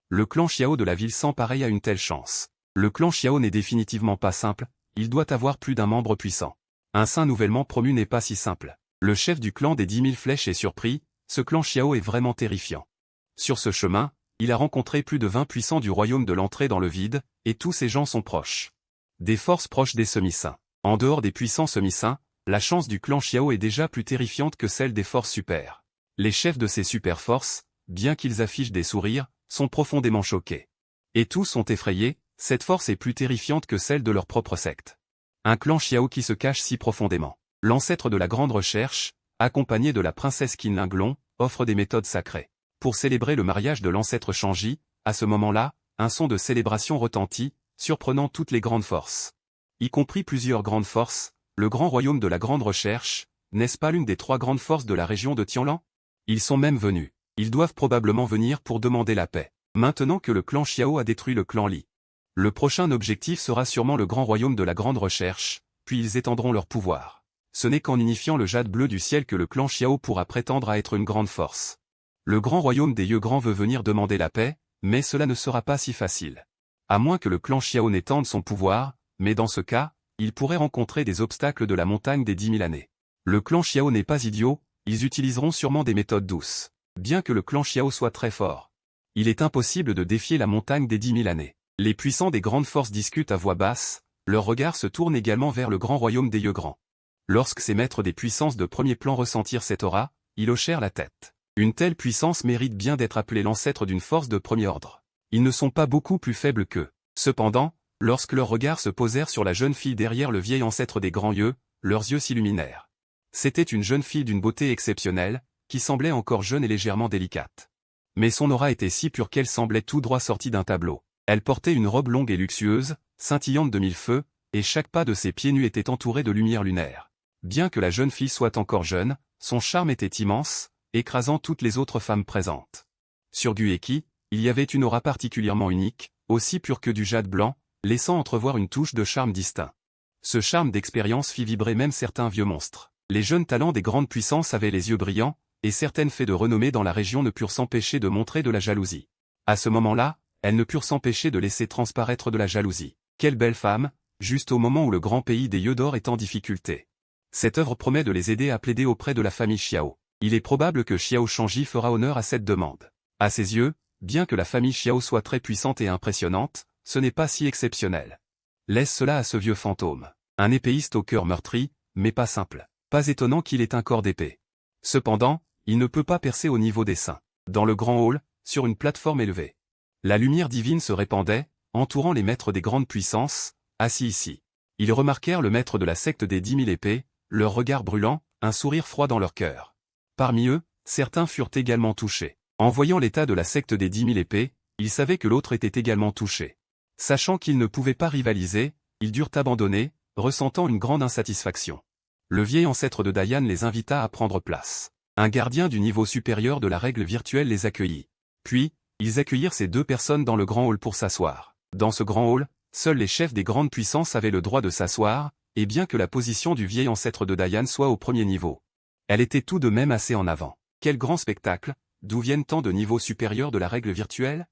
Speaker 1: Le clan Xiao de la ville sans pareil a une telle chance. Le clan Xiao n'est définitivement pas simple, il doit avoir plus d'un membre puissant. Un saint nouvellement promu n'est pas si simple. Le chef du clan des 10 000 flèches est surpris, ce clan Xiao est vraiment terrifiant. Sur ce chemin, il a rencontré plus de 20 puissants du royaume de l'entrée dans le vide, et tous ces gens sont proches. Des forces proches des semi-saints. En dehors des puissants semi-saints, la chance du clan Xiao est déjà plus terrifiante que celle des forces super. Les chefs de ces super forces, bien qu'ils affichent des sourires, sont profondément choqués. Et tous sont effrayés, cette force est plus terrifiante que celle de leur propre secte. Un clan Xiao qui se cache si profondément. L'ancêtre de la grande recherche, accompagné de la princesse Qinlinglong, offre des méthodes sacrées. Pour célébrer le mariage de l'ancêtre Shangji, à ce moment-là, un son de célébration retentit, surprenant toutes les grandes forces. Y compris plusieurs grandes forces, le grand royaume de la grande recherche, n'est-ce pas l'une des 3 grandes forces de la région de Tianlan? Ils sont même venus. Ils doivent probablement venir pour demander la paix. Maintenant que le clan Xiao a détruit le clan Li. Le prochain objectif sera sûrement le grand royaume de la grande recherche, puis ils étendront leur pouvoir. Ce n'est qu'en unifiant le jade bleu du ciel que le clan Xiao pourra prétendre à être une grande force. Le grand royaume des yeux grands veut venir demander la paix, mais cela ne sera pas si facile. À moins que le clan Xiao n'étende son pouvoir, mais dans ce cas, il pourrait rencontrer des obstacles de la montagne des 10 000 années. Le clan Xiao n'est pas idiot, ils utiliseront sûrement des méthodes douces. Bien que le clan Xiao soit très fort, il est impossible de défier la montagne des 10 000 années. Les puissants des grandes forces discutent à voix basse, leur regard se tourne également vers le grand royaume des yeux grands. Lorsque ces maîtres des puissances de premier plan ressentirent cette aura, ils hochèrent la tête. Une telle puissance mérite bien d'être appelée l'ancêtre d'une force de premier ordre. Ils ne sont pas beaucoup plus faibles qu'eux. Cependant, lorsque leurs regards se posèrent sur la jeune fille derrière le vieil ancêtre des grands yeux, leurs yeux s'illuminèrent. C'était une jeune fille d'une beauté exceptionnelle, qui semblait encore jeune et légèrement délicate. Mais son aura était si pure qu'elle semblait tout droit sortie d'un tableau. Elle portait une robe longue et luxueuse, scintillante de 1000 feux, et chaque pas de ses pieds nus était entouré de lumière lunaire. Bien que la jeune fille soit encore jeune, son charme était immense, écrasant toutes les autres femmes présentes. Sur Gueki, il y avait une aura particulièrement unique, aussi pure que du jade blanc, laissant entrevoir une touche de charme distinct. Ce charme d'expérience fit vibrer même certains vieux monstres. Les jeunes talents des grandes puissances avaient les yeux brillants, et certaines fées de renommée dans la région ne purent s'empêcher de montrer de la jalousie. À ce moment-là, elles ne purent s'empêcher de laisser transparaître de la jalousie. Quelle belle femme, juste au moment où le grand pays des yeux d'or est en difficulté. Cette œuvre promet de les aider à plaider auprès de la famille Xiao. Il est probable que Xiao Shangji fera honneur à cette demande. À ses yeux, bien que la famille Xiao soit très puissante et impressionnante, ce n'est pas si exceptionnel. Laisse cela à ce vieux fantôme. Un épéiste au cœur meurtri, mais pas simple. Pas étonnant qu'il ait un corps d'épée. Cependant, il ne peut pas percer au niveau des seins. Dans le grand hall, sur une plateforme élevée. La lumière divine se répandait, entourant les maîtres des grandes puissances, assis ici. Ils remarquèrent le maître de la secte des 10 000 épées, leur regard brûlant, un sourire froid dans leur cœur. Parmi eux, certains furent également touchés. En voyant l'état de la secte des 10 000 épées, ils savaient que l'autre était également touché. Sachant qu'ils ne pouvaient pas rivaliser, ils durent abandonner, ressentant une grande insatisfaction. Le vieil ancêtre de Dayan les invita à prendre place. Un gardien du niveau supérieur de la règle virtuelle les accueillit. Puis, ils accueillirent ces deux personnes dans le grand hall pour s'asseoir. Dans ce grand hall, seuls les chefs des grandes puissances avaient le droit de s'asseoir, et bien que la position du vieil ancêtre de Dayan soit au premier niveau, elle était tout de même assez en avant. Quel grand spectacle! D'où viennent tant de niveaux supérieurs de la règle virtuelle?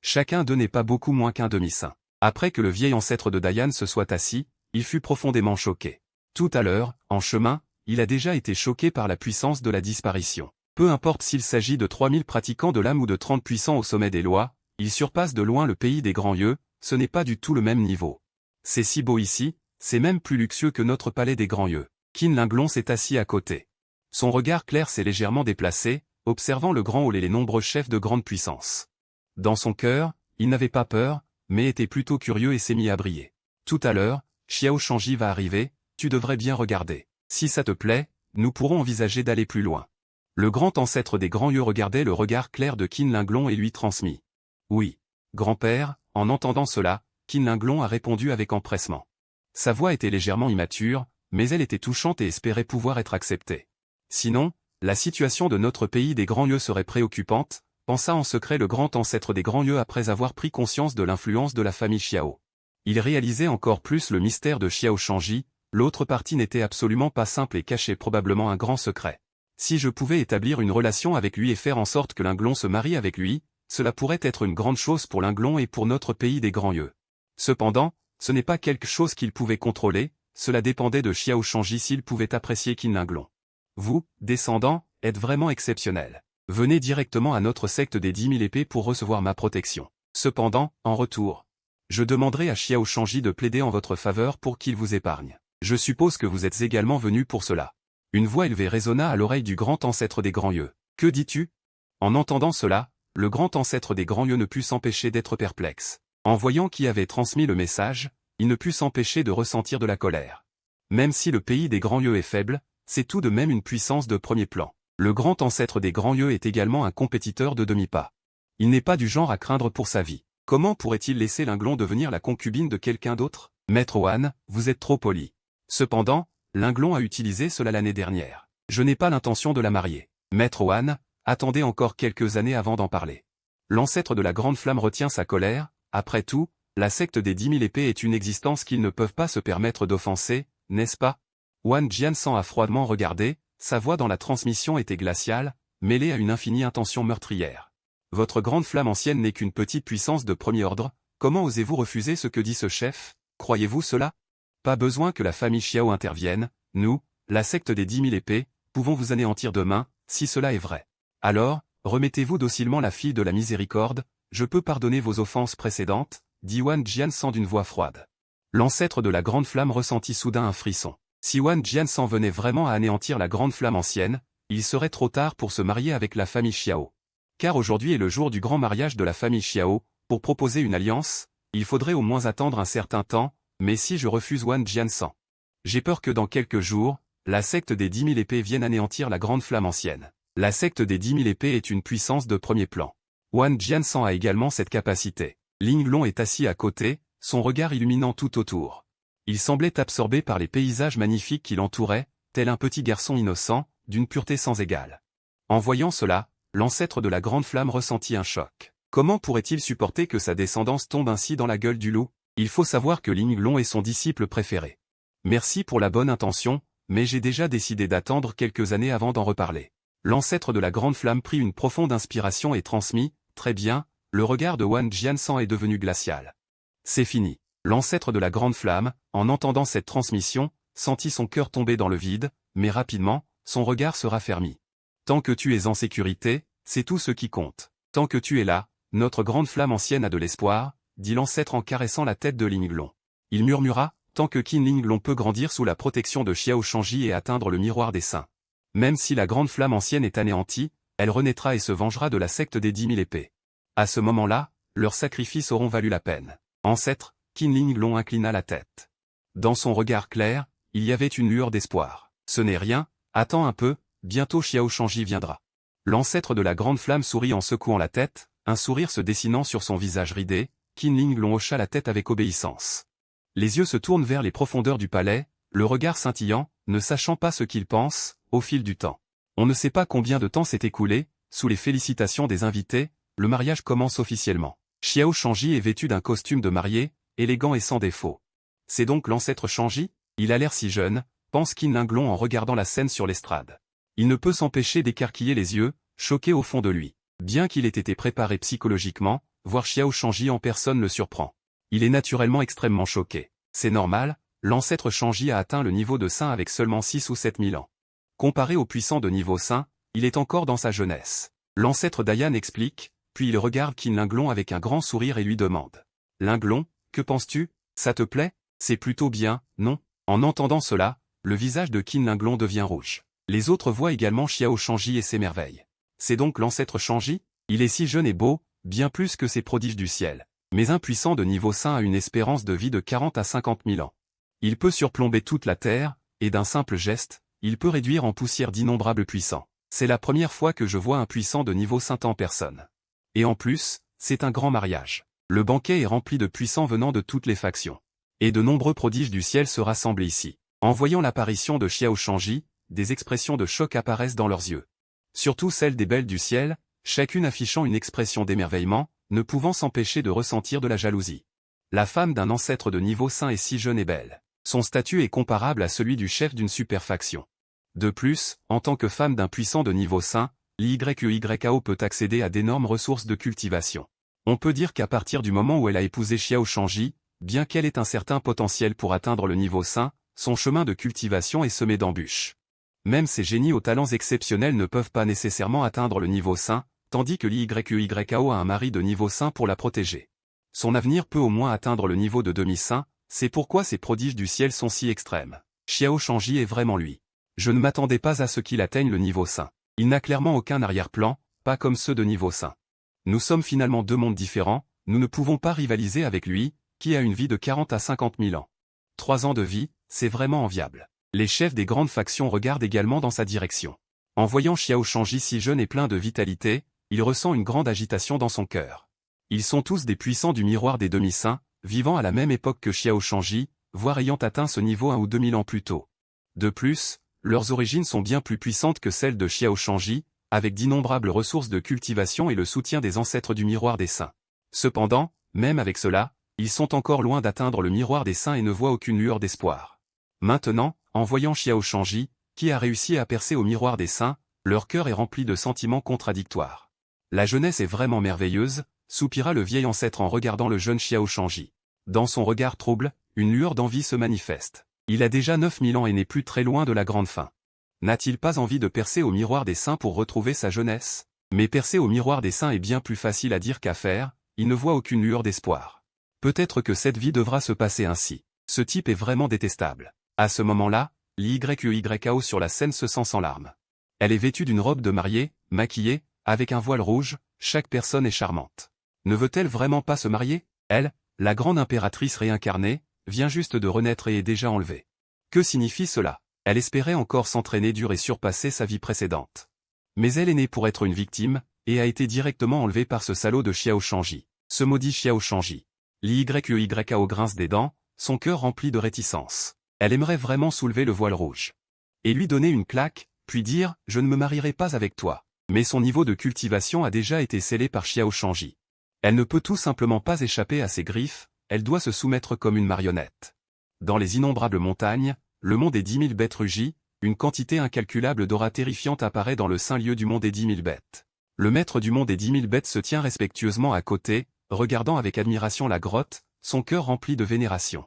Speaker 1: Chacun d'eux n'est pas beaucoup moins qu'un demi-saint. Après que le vieil ancêtre de Dayan se soit assis, il fut profondément choqué. Tout à l'heure, en chemin, il a déjà été choqué par la puissance de la disparition. Peu importe s'il s'agit de 3000 pratiquants de l'âme ou de 30 puissants au sommet des lois, ils surpassent de loin le pays des grands yeux, ce n'est pas du tout le même niveau. C'est si beau ici, c'est même plus luxueux que notre palais des grands yeux. Qin Linglong s'est assis à côté. Son regard clair s'est légèrement déplacé, observant le grand hall et les nombreux chefs de grande puissance. Dans son cœur, il n'avait pas peur, mais était plutôt curieux et s'est mis à briller. Tout à l'heure, Xiao Shangji va arriver, tu devrais bien regarder. Si ça te plaît, nous pourrons envisager d'aller plus loin. Le grand ancêtre des grands yeux regardait le regard clair de Qin Linglong et lui transmit. Oui. Grand-père, en entendant cela, Qin Linglong a répondu avec empressement. Sa voix était légèrement immature, mais elle était touchante et espérait pouvoir être acceptée. Sinon, la situation de notre pays des grands yeux serait préoccupante, pensa en secret le grand ancêtre des grands yeux après avoir pris conscience de l'influence de la famille Xiao. Il réalisait encore plus le mystère de Xiao Shangji, l'autre partie n'était absolument pas simple et cachait probablement un grand secret. Si je pouvais établir une relation avec lui et faire en sorte que Linglong se marie avec lui, cela pourrait être une grande chose pour Linglong et pour notre pays des grands yeux. Cependant, ce n'est pas quelque chose qu'il pouvait contrôler, cela dépendait de Xiao Shangji s'il pouvait apprécier Qin Linglong. Vous, descendants, êtes vraiment exceptionnels. Venez directement à notre secte des 10 000 épées pour recevoir ma protection. Cependant, en retour, je demanderai à Xiao Shangji de plaider en votre faveur pour qu'il vous épargne. Je suppose que vous êtes également venu pour cela. Une voix élevée résonna à l'oreille du grand ancêtre des grands yeux. Que dis-tu? En entendant cela, le grand ancêtre des grands yeux ne put s'empêcher d'être perplexe. En voyant qui avait transmis le message, il ne put s'empêcher de ressentir de la colère. Même si le pays des grands yeux est faible, c'est tout de même une puissance de premier plan. Le grand ancêtre des grands yeux est également un compétiteur de demi-pas. Il n'est pas du genre à craindre pour sa vie. Comment pourrait-il laisser Linglong devenir la concubine de quelqu'un d'autre? Maître Wan, vous êtes trop poli. Cependant, Linglong a utilisé cela l'année dernière. Je n'ai pas l'intention de la marier. Maître Wan, attendez encore quelques années avant d'en parler. L'ancêtre de la grande flamme retient sa colère, après tout, la secte des 10 000 épées est une existence qu'ils ne peuvent pas se permettre d'offenser, n'est-ce pas? Wan Jiansan a froidement regardé, sa voix dans la transmission était glaciale, mêlée à une infinie intention meurtrière. Votre grande flamme ancienne n'est qu'une petite puissance de premier ordre, comment osez-vous refuser ce que dit ce chef? Croyez-vous cela? Pas besoin que la famille Xiao intervienne, nous, la secte des 10 000 épées, pouvons vous anéantir demain, si cela est vrai. Alors, remettez-vous docilement la fille de la miséricorde, je peux pardonner vos offenses précédentes, dit Wan Jiansan d'une voix froide. L'ancêtre de la grande flamme ressentit soudain un frisson. Si Wan Jiansan venait vraiment à anéantir la grande flamme ancienne, il serait trop tard pour se marier avec la famille Xiao. Car aujourd'hui est le jour du grand mariage de la famille Xiao, pour proposer une alliance, il faudrait au moins attendre un certain temps, mais si je refuse Wan Jiansan, j'ai peur que dans quelques jours, la secte des 10 000 épées vienne anéantir la grande flamme ancienne. La secte des 10 000 épées est une puissance de premier plan. Wan Jiansan a également cette capacité. Linglong est assis à côté, son regard illuminant tout autour. Il semblait absorbé par les paysages magnifiques qui l'entouraient, tel un petit garçon innocent, d'une pureté sans égale. En voyant cela, l'ancêtre de la grande flamme ressentit un choc. Comment pourrait-il supporter que sa descendance tombe ainsi dans la gueule du loup? Il faut savoir que Linglong est son disciple préféré. Merci pour la bonne intention, mais j'ai déjà décidé d'attendre quelques années avant d'en reparler. L'ancêtre de la grande flamme prit une profonde inspiration et transmit, très bien, le regard de Wan Jiansan est devenu glacial. C'est fini. L'ancêtre de la grande flamme, en entendant cette transmission, sentit son cœur tomber dans le vide, mais rapidement, son regard se raffermit. Tant que tu es en sécurité, c'est tout ce qui compte. Tant que tu es là, notre grande flamme ancienne a de l'espoir, dit l'ancêtre en caressant la tête de Linglong. Il murmura, tant que Qin Linglong peut grandir sous la protection de Xiao Shangji et atteindre le miroir des saints. Même si la grande flamme ancienne est anéantie, elle renaîtra et se vengera de la secte des 10 000 épées. À ce moment-là, leurs sacrifices auront valu la peine. Ancêtre, Qin Linglong inclina la tête. Dans son regard clair, il y avait une lueur d'espoir. Ce n'est rien, attends un peu, bientôt Xiao Shangji viendra. L'ancêtre de la grande flamme sourit en secouant la tête, un sourire se dessinant sur son visage ridé. Qin Linglong hocha la tête avec obéissance. Les yeux se tournent vers les profondeurs du palais, le regard scintillant, ne sachant pas ce qu'il pense, au fil du temps. On ne sait pas combien de temps s'est écoulé, sous les félicitations des invités, le mariage commence officiellement. Xiao Shangji est vêtu d'un costume de mariée, élégant et sans défaut. C'est donc l'ancêtre Shangji? Il a l'air si jeune, pense Qin Linglong en regardant la scène sur l'estrade. Il ne peut s'empêcher d'écarquiller les yeux, choqué au fond de lui. Bien qu'il ait été préparé psychologiquement, voir Xiao Shangji en personne le surprend. Il est naturellement extrêmement choqué. C'est normal, l'ancêtre Shangji a atteint le niveau de saint avec seulement 6 ou 7 000 ans. Comparé au puissant de niveau saint, il est encore dans sa jeunesse. L'ancêtre Dayan explique, puis il regarde Qin Linglong avec un grand sourire et lui demande. Linglong, que penses-tu? Ça te plaît? C'est plutôt bien, non? En entendant cela, le visage de Qin Linglong devient rouge. Les autres voient également Xiao Shangji et s'émerveillent. C'est donc l'ancêtre Shangji? Il est si jeune et beau, bien plus que ces prodiges du ciel. Mais un puissant de niveau saint a une espérance de vie de 40 à 50 000 ans. Il peut surplomber toute la terre, et d'un simple geste, il peut réduire en poussière d'innombrables puissants. C'est la première fois que je vois un puissant de niveau saint en personne. Et en plus, c'est un grand mariage. Le banquet est rempli de puissants venant de toutes les factions. Et de nombreux prodiges du ciel se rassemblent ici. En voyant l'apparition de Xiao Shangji, des expressions de choc apparaissent dans leurs yeux. Surtout celles des belles du ciel, chacune affichant une expression d'émerveillement, ne pouvant s'empêcher de ressentir de la jalousie. La femme d'un ancêtre de niveau saint est si jeune et belle. Son statut est comparable à celui du chef d'une superfaction. De plus, en tant que femme d'un puissant de niveau saint, l'YEYKO peut accéder à d'énormes ressources de cultivation. On peut dire qu'à partir du moment où elle a épousé Xiao Shangji, bien qu'elle ait un certain potentiel pour atteindre le niveau saint, son chemin de cultivation est semé d'embûches. Même ces génies aux talents exceptionnels ne peuvent pas nécessairement atteindre le niveau saint, tandis que l'YEYKO a un mari de niveau saint pour la protéger. Son avenir peut au moins atteindre le niveau de demi-saint, c'est pourquoi ces prodiges du ciel sont si extrêmes. Xiao Shangji est vraiment lui. Je ne m'attendais pas à ce qu'il atteigne le niveau saint. Il n'a clairement aucun arrière-plan, pas comme ceux de niveau saint. Nous sommes finalement deux mondes différents, nous ne pouvons pas rivaliser avec lui, qui a une vie de 40 à 50 000 ans. 3 ans de vie, c'est vraiment enviable. Les chefs des grandes factions regardent également dans sa direction. En voyant Xiao Shangji si jeune et plein de vitalité, il ressent une grande agitation dans son cœur. Ils sont tous des puissants du miroir des demi-saints, vivant à la même époque que Xiao Shangji, voire ayant atteint ce niveau 1 ou 2000 ans plus tôt. De plus, leurs origines sont bien plus puissantes que celles de Xiao Shangji, avec d'innombrables ressources de cultivation et le soutien des ancêtres du miroir des saints. Cependant, même avec cela, ils sont encore loin d'atteindre le miroir des saints et ne voient aucune lueur d'espoir. Maintenant, en voyant Xiao Shangji, qui a réussi à percer au miroir des saints, leur cœur est rempli de sentiments contradictoires. La jeunesse est vraiment merveilleuse, soupira le vieil ancêtre en regardant le jeune Xiao Shangji. Dans son regard trouble, une lueur d'envie se manifeste. Il a déjà 9000 ans et n'est plus très loin de la grande fin. N'a-t-il pas envie de percer au miroir des saints pour retrouver sa jeunesse? Mais percer au miroir des saints est bien plus facile à dire qu'à faire, il ne voit aucune lueur d'espoir. Peut-être que cette vie devra se passer ainsi. Ce type est vraiment détestable. À ce moment-là, l'YEYKO sur la scène se sent sans larmes. Elle est vêtue d'une robe de mariée, maquillée, avec un voile rouge, chaque personne est charmante. Ne veut-elle vraiment pas se marier? Elle, la grande impératrice réincarnée, vient juste de renaître et est déjà enlevée. Que signifie cela? Elle espérait encore s'entraîner dur et surpasser sa vie précédente. Mais elle est née pour être une victime, et a été directement enlevée par ce salaud de Xiao Shangji. Ce maudit Xiao Shangji. L'YEYKO grince des dents, son cœur rempli de réticence. Elle aimerait vraiment soulever le voile rouge. Et lui donner une claque, puis dire « Je ne me marierai pas avec toi ». Mais son niveau de cultivation a déjà été scellé par Xiao Shangji. Elle ne peut tout simplement pas échapper à ses griffes, elle doit se soumettre comme une marionnette. Dans les innombrables montagnes, le mont des 10 000 bêtes rugit, une quantité incalculable d'aura terrifiante apparaît dans le saint lieu du mont des 10 000 bêtes. Le maître du mont des 10 000 bêtes se tient respectueusement à côté, regardant avec admiration la grotte, son cœur rempli de vénération.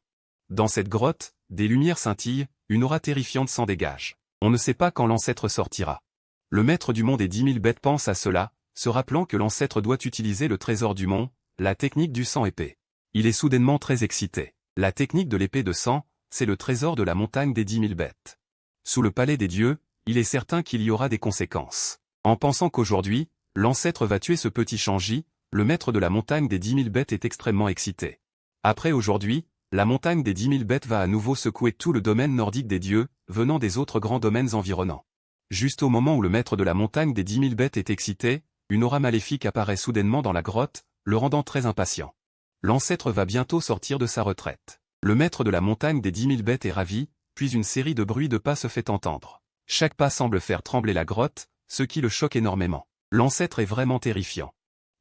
Speaker 1: Dans cette grotte, des lumières scintillent, une aura terrifiante s'en dégage. On ne sait pas quand l'ancêtre sortira. Le maître du mont des 10 000 bêtes pense à cela, se rappelant que l'ancêtre doit utiliser le trésor du mont, la technique du sang épée. Il est soudainement très excité. La technique de l'épée de sang, c'est le trésor de la montagne des 10 000 bêtes. Sous le palais des dieux, il est certain qu'il y aura des conséquences. En pensant qu'aujourd'hui, l'ancêtre va tuer ce petit Shanji, le maître de la montagne des 10 000 bêtes est extrêmement excité. Après aujourd'hui, la montagne des 10 000 bêtes va à nouveau secouer tout le domaine nordique des dieux, venant des autres grands domaines environnants. Juste au moment où le maître de la montagne des 10 000 bêtes est excité, une aura maléfique apparaît soudainement dans la grotte, le rendant très impatient. L'ancêtre va bientôt sortir de sa retraite. Le maître de la montagne des 10 000 bêtes est ravi, puis une série de bruits de pas se fait entendre. Chaque pas semble faire trembler la grotte, ce qui le choque énormément. L'ancêtre est vraiment terrifiant.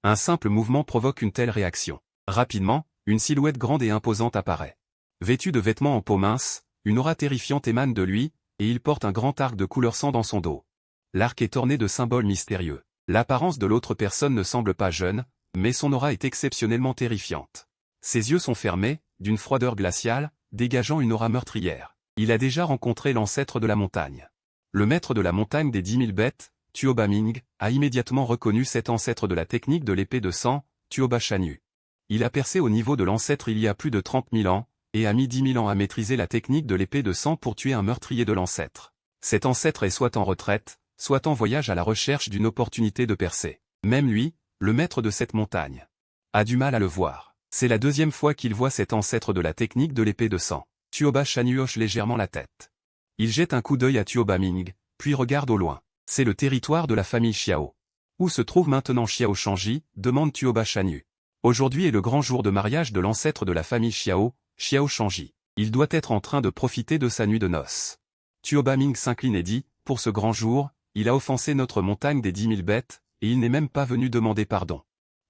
Speaker 1: Un simple mouvement provoque une telle réaction. Rapidement, une silhouette grande et imposante apparaît. Vêtu de vêtements en peau mince, une aura terrifiante émane de lui, et il porte un grand arc de couleur sang dans son dos. L'arc est orné de symboles mystérieux. L'apparence de l'autre personne ne semble pas jeune, mais son aura est exceptionnellement terrifiante. Ses yeux sont fermés, d'une froideur glaciale, dégageant une aura meurtrière. Il a déjà rencontré l'ancêtre de la montagne. Le maître de la montagne des 10 000 bêtes, Tuoba Ming, a immédiatement reconnu cet ancêtre de la technique de l'épée de sang, Tuoba Shanyu. Il a percé au niveau de l'ancêtre il y a plus de 30 000 ans, et a mis 10 000 ans à maîtriser la technique de l'épée de sang pour tuer un meurtrier de l'ancêtre. Cet ancêtre est soit en retraite, soit en voyage à la recherche d'une opportunité de percer. Même lui, le maître de cette montagne, a du mal à le voir. C'est la deuxième fois qu'il voit cet ancêtre de la technique de l'épée de sang. Tuoba Shanyu hoche légèrement la tête. Il jette un coup d'œil à Tuoba Ming, puis regarde au loin. C'est le territoire de la famille Xiao. Où se trouve maintenant Xiao Shanji, demande Tuoba Shanyu. Aujourd'hui est le grand jour de mariage de l'ancêtre de la famille Xiao, Xiao Shanji. Il doit être en train de profiter de sa nuit de noces. Tuoba Ming s'incline et dit, pour ce grand jour, il a offensé notre montagne des 10 000 bêtes, et il n'est même pas venu demander pardon.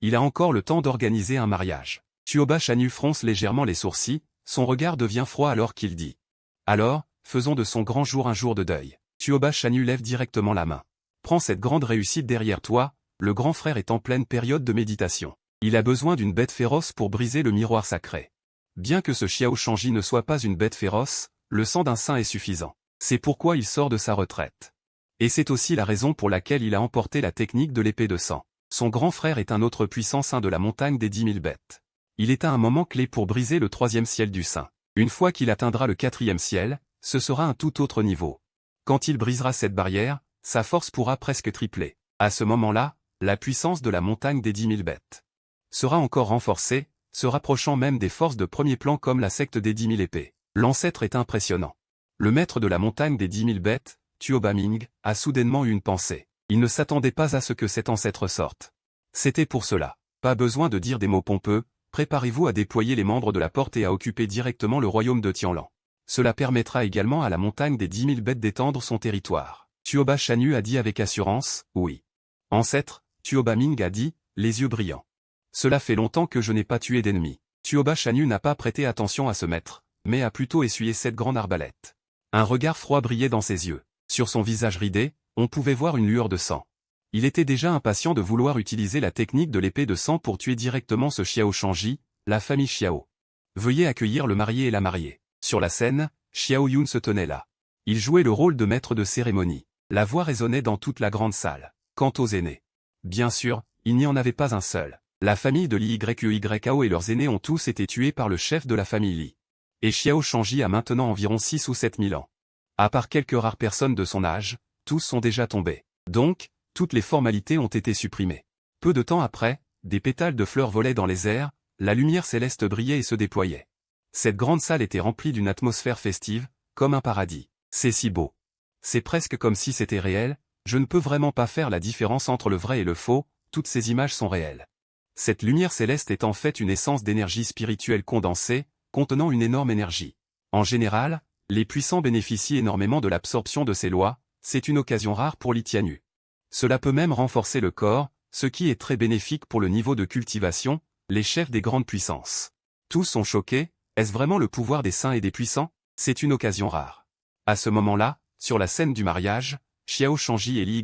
Speaker 1: Il a encore le temps d'organiser un mariage. Tuoba Shanyu fronce légèrement les sourcils, son regard devient froid alors qu'il dit. Alors, faisons de son grand jour un jour de deuil. Tuoba Shanyu lève directement la main. Prends cette grande réussite derrière toi, le grand frère est en pleine période de méditation. Il a besoin d'une bête féroce pour briser le miroir sacré. Bien que ce Xiao Shanji ne soit pas une bête féroce, le sang d'un saint est suffisant. C'est pourquoi il sort de sa retraite. Et c'est aussi la raison pour laquelle il a emporté la technique de l'épée de sang. Son grand frère est un autre puissant saint de la montagne des 10 000 bêtes. Il est à un moment clé pour briser le 3e ciel du saint. Une fois qu'il atteindra le 4e ciel, ce sera un tout autre niveau. Quand il brisera cette barrière, sa force pourra presque tripler. À ce moment-là, la puissance de la montagne des 10 000 bêtes sera encore renforcée, se rapprochant même des forces de premier plan comme la secte des 10 000 épées. L'ancêtre est impressionnant. Le maître de la montagne des 10 000 bêtes, Tuoba Ming, a soudainement eu une pensée. Il ne s'attendait pas à ce que cet ancêtre sorte. C'était pour cela. Pas besoin de dire des mots pompeux, préparez-vous à déployer les membres de la porte et à occuper directement le royaume de Tianlan. Cela permettra également à la montagne des 10 000 bêtes d'étendre son territoire. Tuoba Shanyu a dit avec assurance, oui. Ancêtre, Tuoba Ming a dit, les yeux brillants. Cela fait longtemps que je n'ai pas tué d'ennemis. Tuoba Shanyu n'a pas prêté attention à ce maître, mais a plutôt essuyé cette grande arbalète. Un regard froid brillait dans ses yeux. Sur son visage ridé, on pouvait voir une lueur de sang. Il était déjà impatient de vouloir utiliser la technique de l'épée de sang pour tuer directement ce Xiao Shanji, la famille Xiao. Veuillez accueillir le marié et la mariée. Sur la scène, Xiao Yun se tenait là. Il jouait le rôle de maître de cérémonie. La voix résonnait dans toute la grande salle. Quant aux aînés, bien sûr, il n'y en avait pas un seul. La famille de Li Yao et leurs aînés ont tous été tués par le chef de la famille Li. Et Xiao Shanji a maintenant environ 6 ou 7 000 ans. À part quelques rares personnes de son âge, tous sont déjà tombés. Donc, toutes les formalités ont été supprimées. Peu de temps après, des pétales de fleurs volaient dans les airs, la lumière céleste brillait et se déployait. Cette grande salle était remplie d'une atmosphère festive, comme un paradis. C'est si beau. C'est presque comme si c'était réel, je ne peux vraiment pas faire la différence entre le vrai et le faux, toutes ces images sont réelles. Cette lumière céleste est en fait une essence d'énergie spirituelle condensée, contenant une énorme énergie. En général, les puissants bénéficient énormément de l'absorption de ces lois, c'est une occasion rare pour l'Itianu. Cela peut même renforcer le corps, ce qui est très bénéfique pour le niveau de cultivation, les chefs des grandes puissances. Tous sont choqués, est-ce vraiment le pouvoir des saints et des puissants? C'est une occasion rare. À ce moment-là, sur la scène du mariage, Xiao Shanji et Li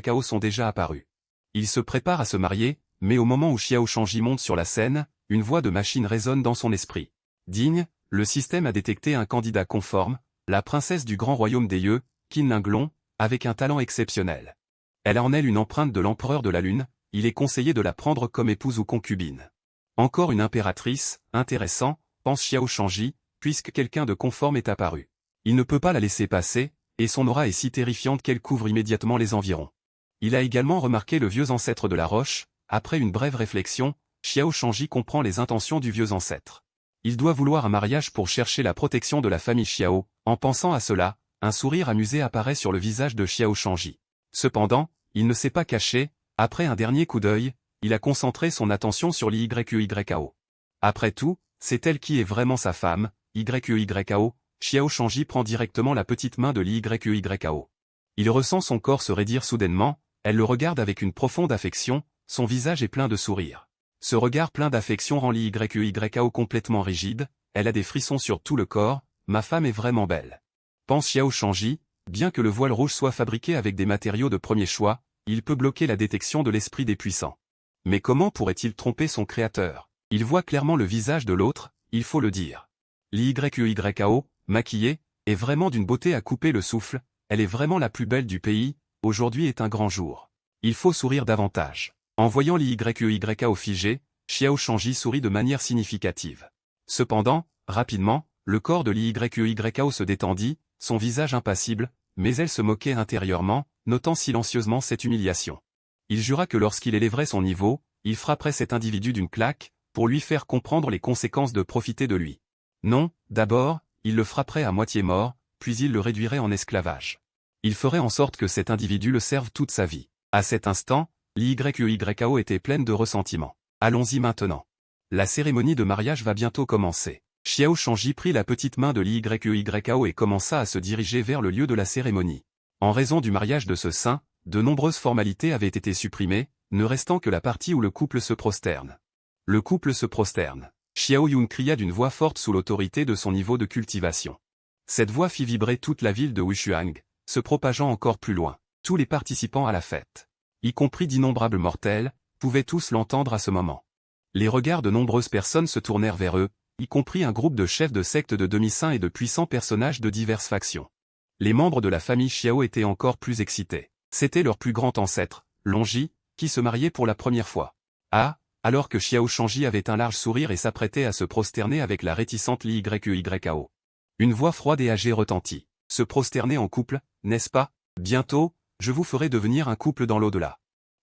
Speaker 1: Yao sont déjà apparus. Ils se préparent à se marier, mais au moment où Xiao Shanji monte sur la scène, une voix de machine résonne dans son esprit. Digne, le système a détecté un candidat conforme, la princesse du grand royaume des Yeux, Qin Linglong, avec un talent exceptionnel. Elle a en elle une empreinte de l'empereur de la Lune, il est conseillé de la prendre comme épouse ou concubine. Encore une impératrice, intéressant, pense Xiao Shangji, puisque quelqu'un de conforme est apparu. Il ne peut pas la laisser passer, et son aura est si terrifiante qu'elle couvre immédiatement les environs. Il a également remarqué le vieux ancêtre de la roche. Après une brève réflexion, Xiao Shangji comprend les intentions du vieux ancêtre. Il doit vouloir un mariage pour chercher la protection de la famille Xiao. En pensant à cela, un sourire amusé apparaît sur le visage de Xiao Shangji. Cependant, il ne s'est pas caché. Après un dernier coup d'œil, il a concentré son attention sur l'YEYKO. Après tout, c'est elle qui est vraiment sa femme. YEYKO. Xiao Shangji prend directement la petite main de l'YEYKO. Il ressent son corps se raidir soudainement. Elle le regarde avec une profonde affection. Son visage est plein de sourires. Ce regard plein d'affection rend l'YEYKO complètement rigide. Elle a des frissons sur tout le corps. Ma femme est vraiment belle. Pense Xiao Shangji. Bien que le voile rouge soit fabriqué avec des matériaux de premier choix, il peut bloquer la détection de l'esprit des puissants. Mais comment pourrait-il tromper son créateur? Il voit clairement le visage de l'autre, il faut le dire. L'YEYKO, maquillée, est vraiment d'une beauté à couper le souffle. Elle est vraiment la plus belle du pays. Aujourd'hui est un grand jour. Il faut sourire davantage. En voyant l'YEYKO figé, Xiao Shangji sourit de manière significative. Cependant, rapidement, le corps de l'YEYKO se détendit, son visage impassible, mais elle se moquait intérieurement, notant silencieusement cette humiliation. Il jura que lorsqu'il élèverait son niveau, il frapperait cet individu d'une claque, pour lui faire comprendre les conséquences de profiter de lui. Non, d'abord, il le frapperait à moitié mort, puis il le réduirait en esclavage. Il ferait en sorte que cet individu le serve toute sa vie. À cet instant, l'YEYKO était pleine de ressentiment. Allons-y maintenant. La cérémonie de mariage va bientôt commencer. Xiao Shangji prit la petite main de l'YEYKO et commença à se diriger vers le lieu de la cérémonie. En raison du mariage de ce saint, de nombreuses formalités avaient été supprimées, ne restant que la partie où le couple se prosterne. Le couple se prosterne. Xiao Yun cria d'une voix forte sous l'autorité de son niveau de cultivation. Cette voix fit vibrer toute la ville de Wushuang, se propageant encore plus loin. Tous les participants à la fête, y compris d'innombrables mortels, pouvaient tous l'entendre à ce moment. Les regards de nombreuses personnes se tournèrent vers eux, y compris un groupe de chefs de sectes de demi-saints et de puissants personnages de diverses factions. Les membres de la famille Xiao étaient encore plus excités. C'était leur plus grand ancêtre, Longji, qui se mariait pour la première fois. Ah, alors que Xiao Shangji avait un large sourire et s'apprêtait à se prosterner avec la réticente l'YEYKO. Une voix froide et âgée retentit. Se prosterner en couple, n'est-ce pas? Bientôt, je vous ferai devenir un couple dans l'au-delà.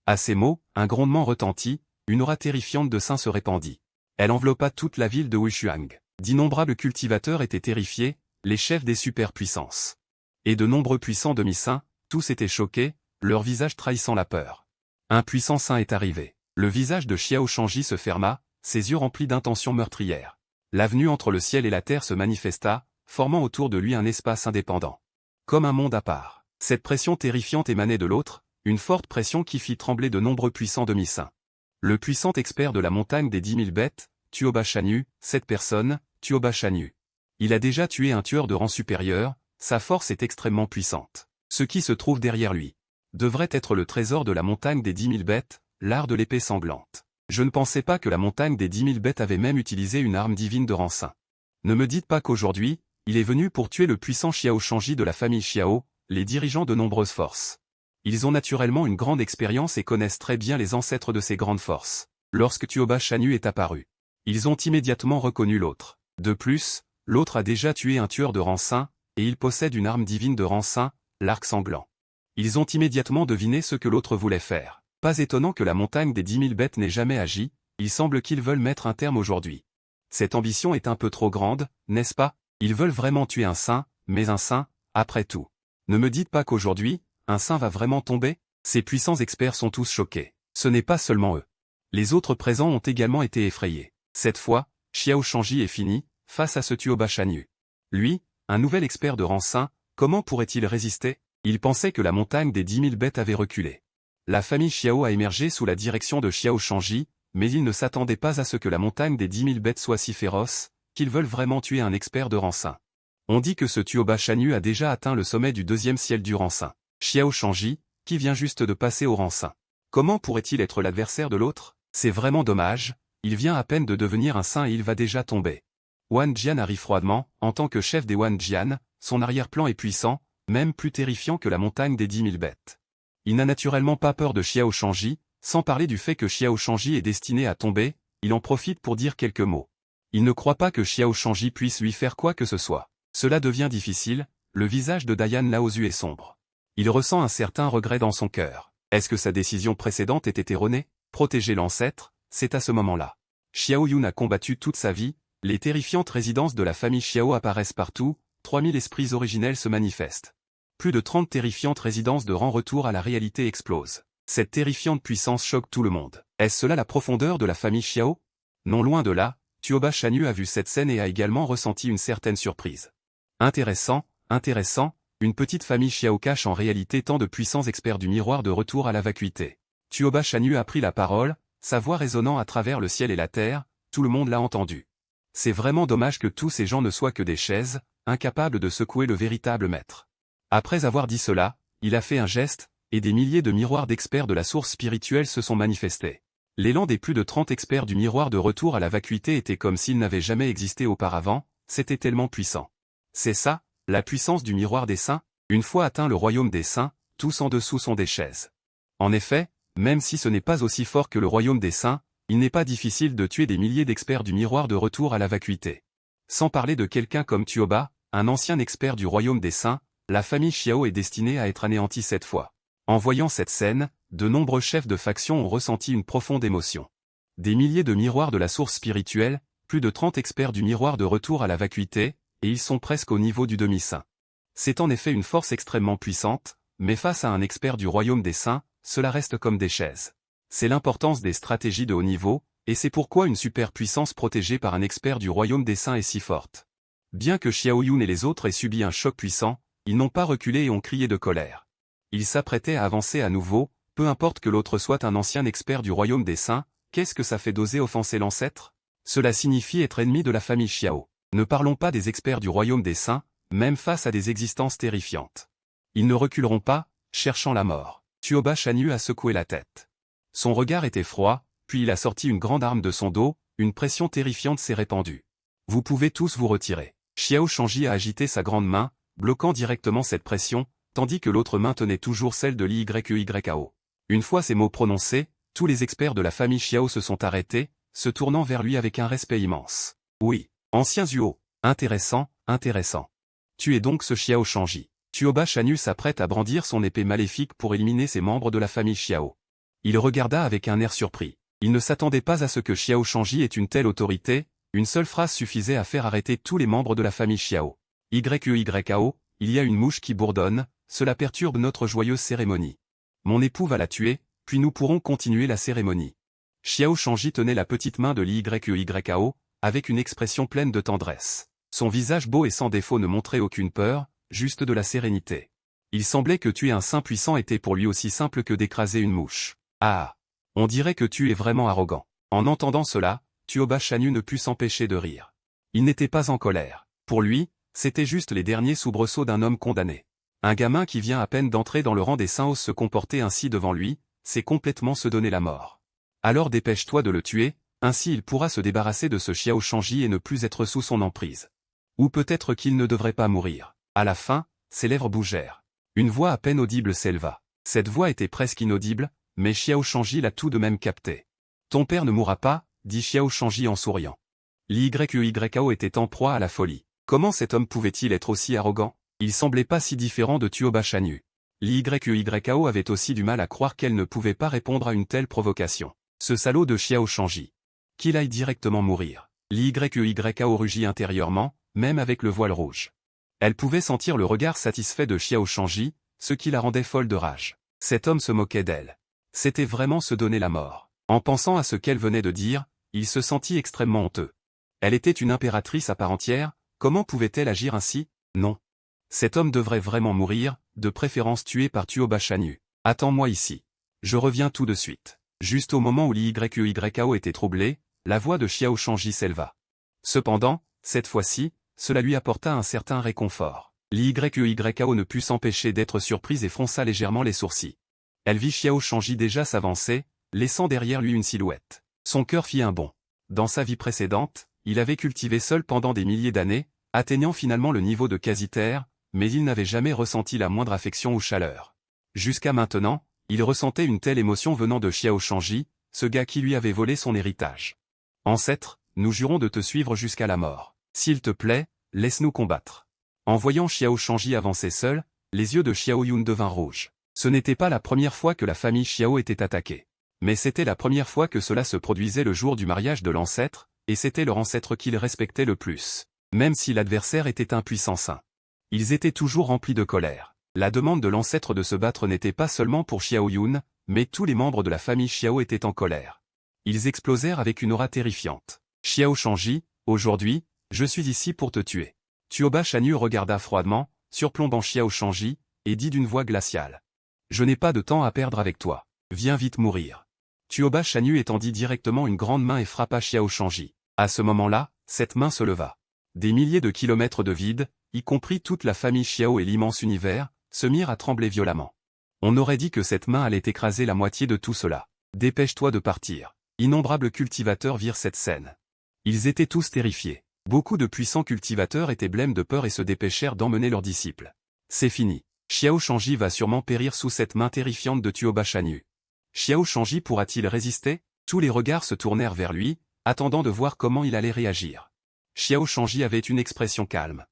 Speaker 1: À ces mots, un grondement retentit, une aura terrifiante de saints se répandit. Elle enveloppa toute la ville de Wushuang. D'innombrables cultivateurs étaient terrifiés, les chefs des superpuissances. Et de nombreux puissants demi-saints, tous étaient choqués, leur visage trahissant la peur. Un puissant saint est arrivé. Le visage de Xiao Shangji se ferma, ses yeux remplis d'intentions meurtrières. L'avenue entre le ciel et la terre se manifesta, formant autour de lui un espace indépendant. Comme un monde à part. Cette pression terrifiante émanait de l'autre, une forte pression qui fit trembler de nombreux puissants demi-saints. Le puissant expert de la montagne des 10 000 bêtes, Tuoba Shanyu, cette personne, Tuoba Shanyu. Il a déjà tué un tueur de rang supérieur, sa force est extrêmement puissante. Ce qui se trouve derrière lui devrait être le trésor de la montagne des 10 000 bêtes, l'art de l'épée sanglante. Je ne pensais pas que la montagne des 10 000 bêtes avait même utilisé une arme divine de rang saint. Ne me dites pas qu'aujourd'hui, il est venu pour tuer le puissant Xiao Shangji de la famille Xiao, les dirigeants de nombreuses forces. Ils ont naturellement une grande expérience et connaissent très bien les ancêtres de ces grandes forces. Lorsque Tuoba Shanyu est apparu, ils ont immédiatement reconnu l'autre. De plus, l'autre a déjà tué un tueur de rang saint, et il possède une arme divine de rang saint, l'arc sanglant. Ils ont immédiatement deviné ce que l'autre voulait faire. Pas étonnant que la montagne des 10 000 bêtes n'ait jamais agi, il semble qu'ils veulent mettre un terme aujourd'hui. Cette ambition est un peu trop grande, n'est-ce pas? Ils veulent vraiment tuer un saint, mais un saint, après tout. Ne me dites pas qu'aujourd'hui, un saint va vraiment tomber? Ces puissants experts sont tous choqués. Ce n'est pas seulement eux. Les autres présents ont également été effrayés. Cette fois, Xiao Shangji est fini, face à ce Tuoba Shanyu. Lui, un nouvel expert de rang saint, comment pourrait-il résister? Il pensait que la montagne des 10 000 bêtes avait reculé. La famille Xiao a émergé sous la direction de Xiao Shangji, mais il ne s'attendait pas à ce que la montagne des 10 000 bêtes soit si féroce, qu'ils veulent vraiment tuer un expert de rang saint. On dit que ce Tuoba Shanyu a déjà atteint le sommet du 2e ciel du rang saint. Xiao Shangji, qui vient juste de passer au rang saint. Comment pourrait-il être l'adversaire de l'autre? C'est vraiment dommage, il vient à peine de devenir un saint et il va déjà tomber. Wang Jian arrive froidement, en tant que chef des Wang Jian, son arrière-plan est puissant, même plus terrifiant que la montagne des 10 000 bêtes. Il n'a naturellement pas peur de Xiao Shangji, sans parler du fait que Xiao Shangji est destiné à tomber, il en profite pour dire quelques mots. Il ne croit pas que Xiao Shangji puisse lui faire quoi que ce soit. Cela devient difficile, le visage de Dayan Laozu est sombre. Il ressent un certain regret dans son cœur. Est-ce que sa décision précédente était erronée? Protéger l'ancêtre, c'est à ce moment-là. Xiao Yun a combattu toute sa vie, les terrifiantes résidences de la famille Xiao apparaissent partout, 3000 esprits originels se manifestent. Plus de 30 terrifiantes résidences de rang retour à la réalité explosent. Cette terrifiante puissance choque tout le monde. Est-ce cela la profondeur de la famille Xiao? Non, loin de là, Tuoba Shanyu a vu cette scène et a également ressenti une certaine surprise. Intéressant, une petite famille Xiao cache en réalité tant de puissants experts du miroir de retour à la vacuité. Tuoba Shanyu a pris la parole, sa voix résonnant à travers le ciel et la terre, tout le monde l'a entendu. C'est vraiment dommage que tous ces gens ne soient que des chaises, incapables de secouer le véritable maître. Après avoir dit cela, il a fait un geste, et des milliers de miroirs d'experts de la source spirituelle se sont manifestés. L'élan des plus de 30 experts du miroir de retour à la vacuité était comme s'il n'avait jamais existé auparavant, c'était tellement puissant. C'est ça, la puissance du miroir des saints. Une fois atteint le royaume des saints, tous en dessous sont des chaises. En effet, même si ce n'est pas aussi fort que le royaume des saints, il n'est pas difficile de tuer des milliers d'experts du miroir de retour à la vacuité. Sans parler de quelqu'un comme Tuoba, un ancien expert du royaume des saints, la famille Xiao est destinée à être anéantie cette fois. En voyant cette scène, de nombreux chefs de faction ont ressenti une profonde émotion. Des milliers de miroirs de la source spirituelle, plus de 30 experts du miroir de retour à la vacuité, et ils sont presque au niveau du demi-saint. C'est en effet une force extrêmement puissante, mais face à un expert du royaume des saints, cela reste comme des chaises. C'est l'importance des stratégies de haut niveau, et c'est pourquoi une superpuissance protégée par un expert du royaume des saints est si forte. Bien que Xiao Yun et les autres aient subi un choc puissant, ils n'ont pas reculé et ont crié de colère. Ils s'apprêtaient à avancer à nouveau, peu importe que l'autre soit un ancien expert du royaume des saints, qu'est-ce que ça fait d'oser offenser l'ancêtre? Cela signifie être ennemi de la famille Xiao. Ne parlons pas des experts du royaume des saints, même face à des existences terrifiantes. Ils ne reculeront pas, cherchant la mort. Tuoba Shanyu a secoué la tête. Son regard était froid, puis il a sorti une grande arme de son dos, une pression terrifiante s'est répandue. Vous pouvez tous vous retirer. Xiao Shangji a agité sa grande main, bloquant directement cette pression, tandis que l'autre main tenait toujours celle de l'Yao. Une fois ces mots prononcés, tous les experts de la famille Xiao se sont arrêtés, se tournant vers lui avec un respect immense. Oui, ancien Zuo, intéressant. Tu es donc ce Xiao Shangji. Tuoba Shanyu s'apprête à brandir son épée maléfique pour éliminer ses membres de la famille Xiao. Il regarda avec un air surpris. Il ne s'attendait pas à ce que Xiao Shangji ait une telle autorité, une seule phrase suffisait à faire arrêter tous les membres de la famille Xiao. Yao, il y a une mouche qui bourdonne, cela perturbe notre joyeuse cérémonie. Mon époux va la tuer, puis nous pourrons continuer la cérémonie. Xiao Shangji tenait la petite main de Yao, avec une expression pleine de tendresse. Son visage beau et sans défaut ne montrait aucune peur, juste de la sérénité. Il semblait que tuer un saint puissant était pour lui aussi simple que d'écraser une mouche. Ah! On dirait que tu es vraiment arrogant. En entendant cela, Tuoba Shanyu ne put s'empêcher de rire. Il n'était pas en colère. Pour lui, c'était juste les derniers soubresauts d'un homme condamné. Un gamin qui vient à peine d'entrer dans le rang des saints ose se comporter ainsi devant lui, c'est complètement se donner la mort. Alors dépêche-toi de le tuer, ainsi il pourra se débarrasser de ce Xiao Shangji et ne plus être sous son emprise. Ou peut-être qu'il ne devrait pas mourir. À la fin, ses lèvres bougèrent. Une voix à peine audible s'éleva. Cette voix était presque inaudible, mais Xiao Shangji l'a tout de même capté. Ton père ne mourra pas, dit Xiao Shangji en souriant. L'Yao était en proie à la folie. Comment cet homme pouvait-il être aussi arrogant? Il semblait pas si différent de Tuoba Shanyu. L'Yao avait aussi du mal à croire qu'elle ne pouvait pas répondre à une telle provocation. Ce salaud de Xiao Shangji. Qu'il aille directement mourir. L'Yao rugit intérieurement, même avec le voile rouge. Elle pouvait sentir le regard satisfait de Xiao Shangji, ce qui la rendait folle de rage. Cet homme se moquait d'elle. C'était vraiment se donner la mort. En pensant à ce qu'elle venait de dire, il se sentit extrêmement honteux. Elle était une impératrice à part entière, comment pouvait-elle agir ainsi? Non. Cet homme devrait vraiment mourir, de préférence tué par Tuoba Shanyu. Attends-moi ici. Je reviens tout de suite. Juste au moment où l'Yao était troublé, la voix de Xiao Shangji s'éleva. Cependant, cette fois-ci, cela lui apporta un certain réconfort. L'Yao ne put s'empêcher d'être surprise et fronça légèrement les sourcils. Elle vit Xiao Shangji déjà s'avancer, laissant derrière lui une silhouette. Son cœur fit un bond. Dans sa vie précédente, il avait cultivé seul pendant des milliers d'années, atteignant finalement le niveau de quasi-terre, mais il n'avait jamais ressenti la moindre affection ou chaleur. Jusqu'à maintenant, Il ressentait une telle émotion venant de Xiao Shangji, ce gars qui lui avait volé son héritage. Ancêtre, nous jurons de te suivre jusqu'à la mort. S'il te plaît, laisse-nous combattre. En voyant Xiao Shangji avancer seul, les yeux de Xiao Yun devinrent rouges. Ce n'était pas la première fois que la famille Xiao était attaquée. Mais c'était la première fois que cela se produisait le jour du mariage de l'ancêtre, et c'était leur ancêtre qu'ils respectaient le plus. Même si l'adversaire était un puissant saint. Ils étaient toujours remplis de colère. La demande de l'ancêtre de se battre n'était pas seulement pour Xiao Yun, mais tous les membres de la famille Xiao étaient en colère. Ils explosèrent avec une aura terrifiante. Xiao Shangji, aujourd'hui, je suis ici pour te tuer. Tuoba Shanyu regarda froidement, surplombant Xiao Shangji, et dit d'une voix glaciale. Je n'ai pas de temps à perdre avec toi. Viens vite mourir. Tuoba Shanyu étendit directement une grande main et frappa Xiao Shangji. À ce moment-là, cette main se leva. Des milliers de kilomètres de vide, y compris toute la famille Xiao et l'immense univers, se mirent à trembler violemment. On aurait dit que cette main allait écraser la moitié de tout cela. Dépêche-toi de partir. Innombrables cultivateurs virent cette scène. Ils étaient tous terrifiés. Beaucoup de puissants cultivateurs étaient blêmes de peur et se dépêchèrent d'emmener leurs disciples. C'est fini. Xiao Shangji va sûrement périr sous cette main terrifiante de Tuoba Shanyu. Xiao Shangji pourra-t-il résister? Tous les regards se tournèrent vers lui, attendant de voir comment il allait réagir. Xiao Shangji avait une expression calme.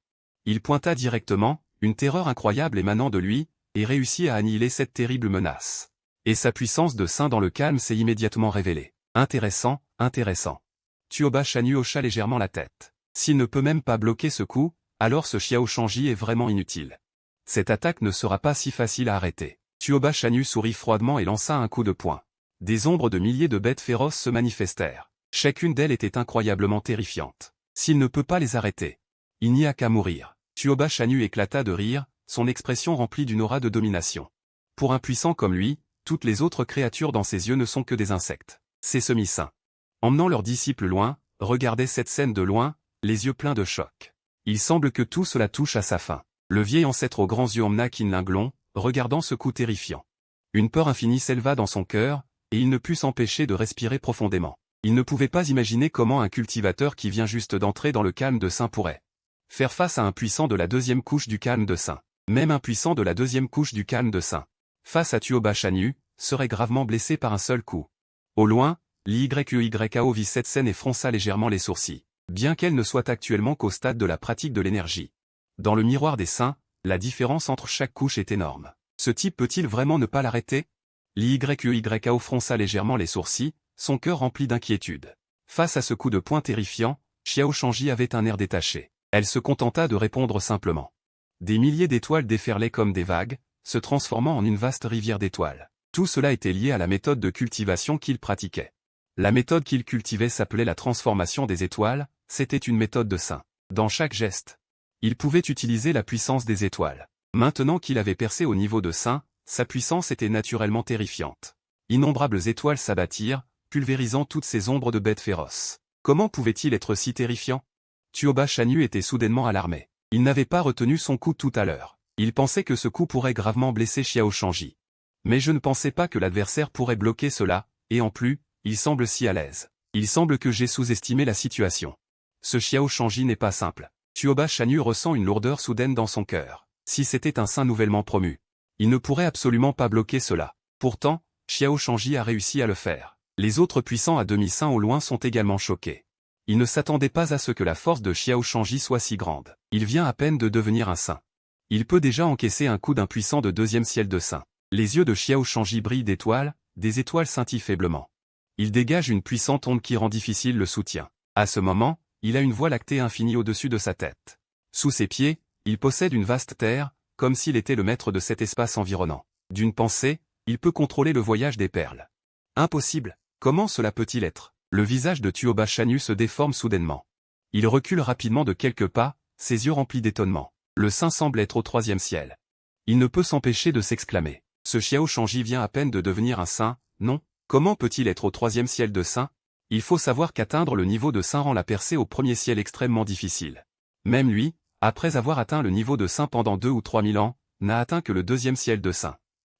Speaker 1: Il pointa directement, une terreur incroyable émanant de lui, et réussit à annihiler cette terrible menace. Et sa puissance de saint dans le calme s'est immédiatement révélée. Intéressant, intéressant. Tuoba Shanyu hocha légèrement la tête. S'il ne peut même pas bloquer ce coup, alors ce Xiao Shangji est vraiment inutile. Cette attaque ne sera pas si facile à arrêter. Tuoba Shanyu sourit froidement et lança un coup de poing. Des ombres de milliers de bêtes féroces se manifestèrent. Chacune d'elles était incroyablement terrifiante. S'il ne peut pas les arrêter, il n'y a qu'à mourir. Tuoba Shanyu éclata de rire, son expression remplie d'une aura de domination. Pour un puissant comme lui, toutes les autres créatures dans ses yeux ne sont que des insectes. Ces semi-saints, emmenant leurs disciples loin, regardaient cette scène de loin, les yeux pleins de choc. Il semble que tout cela touche à sa fin. Le vieil ancêtre aux grands yeux emmena Qin Linglong, regardant ce coup terrifiant. Une peur infinie s'éleva dans son cœur, et il ne put s'empêcher de respirer profondément. Il ne pouvait pas imaginer comment un cultivateur qui vient juste d'entrer dans le calme de Saint pourrait faire face à un puissant de la deuxième couche du calme de Saint. Même un puissant de la deuxième couche du calme de Saint, face à Tuoba Shanyu, serait gravement blessé par un seul coup. Au loin, l'YEYAO vit cette scène et fronça légèrement les sourcils, bien qu'elle ne soit actuellement qu'au stade de la pratique de l'énergie. Dans le miroir des saints, la différence entre chaque couche est énorme. Ce type peut-il vraiment ne pas l'arrêter? L'YEYAO fronça légèrement les sourcils, son cœur rempli d'inquiétude. Face à ce coup de poing terrifiant, Xiao Shangji avait un air détaché. Elle se contenta de répondre simplement. Des milliers d'étoiles déferlaient comme des vagues, se transformant en une vaste rivière d'étoiles. Tout cela était lié à la méthode de cultivation qu'il pratiquait. La méthode qu'il cultivait s'appelait la transformation des étoiles, c'était une méthode de saint. Dans chaque geste, il pouvait utiliser la puissance des étoiles. Maintenant qu'il avait percé au niveau de saint, sa puissance était naturellement terrifiante. Innombrables étoiles s'abattirent, pulvérisant toutes ces ombres de bêtes féroces. Comment pouvait-il être si terrifiant? Tuoba Shanyu était soudainement alarmé. Il n'avait pas retenu son coup tout à l'heure. Il pensait que ce coup pourrait gravement blesser Xiao Shangji. Mais je ne pensais pas que l'adversaire pourrait bloquer cela, et en plus, il semble si à l'aise. Il semble que j'ai sous-estimé la situation. Ce Xiao Shangji n'est pas simple. Tuoba Shanyu ressent une lourdeur soudaine dans son cœur. Si c'était un saint nouvellement promu, il ne pourrait absolument pas bloquer cela. Pourtant, Xiao Shangji a réussi à le faire. Les autres puissants à demi-saints au loin sont également choqués. Ils ne s'attendaient pas à ce que la force de Xiao Shangji soit si grande. Il vient à peine de devenir un saint. Il peut déjà encaisser un coup d'un puissant de deuxième ciel de saint. Les yeux de Xiao Shangji brillent d'étoiles, des étoiles scintillent faiblement. Il dégage une puissante onde qui rend difficile le soutien. À ce moment, il a une voie lactée infinie au-dessus de sa tête. Sous ses pieds, il possède une vaste terre, comme s'il était le maître de cet espace environnant. D'une pensée, il peut contrôler le voyage des perles. Impossible. Comment cela peut-il être? Le visage de Tuoba Shanyu se déforme soudainement. Il recule rapidement de quelques pas, ses yeux remplis d'étonnement. Le saint semble être au troisième ciel. Il ne peut s'empêcher de s'exclamer. Ce Xiao Shangji vient à peine de devenir un saint, non? Comment peut-il être au troisième ciel de saint? Il faut savoir qu'atteindre le niveau de saint rend la percée au premier ciel extrêmement difficile. Même lui, après avoir atteint le niveau de saint pendant 2 ou 3 000 ans, n'a atteint que le deuxième ciel de saint.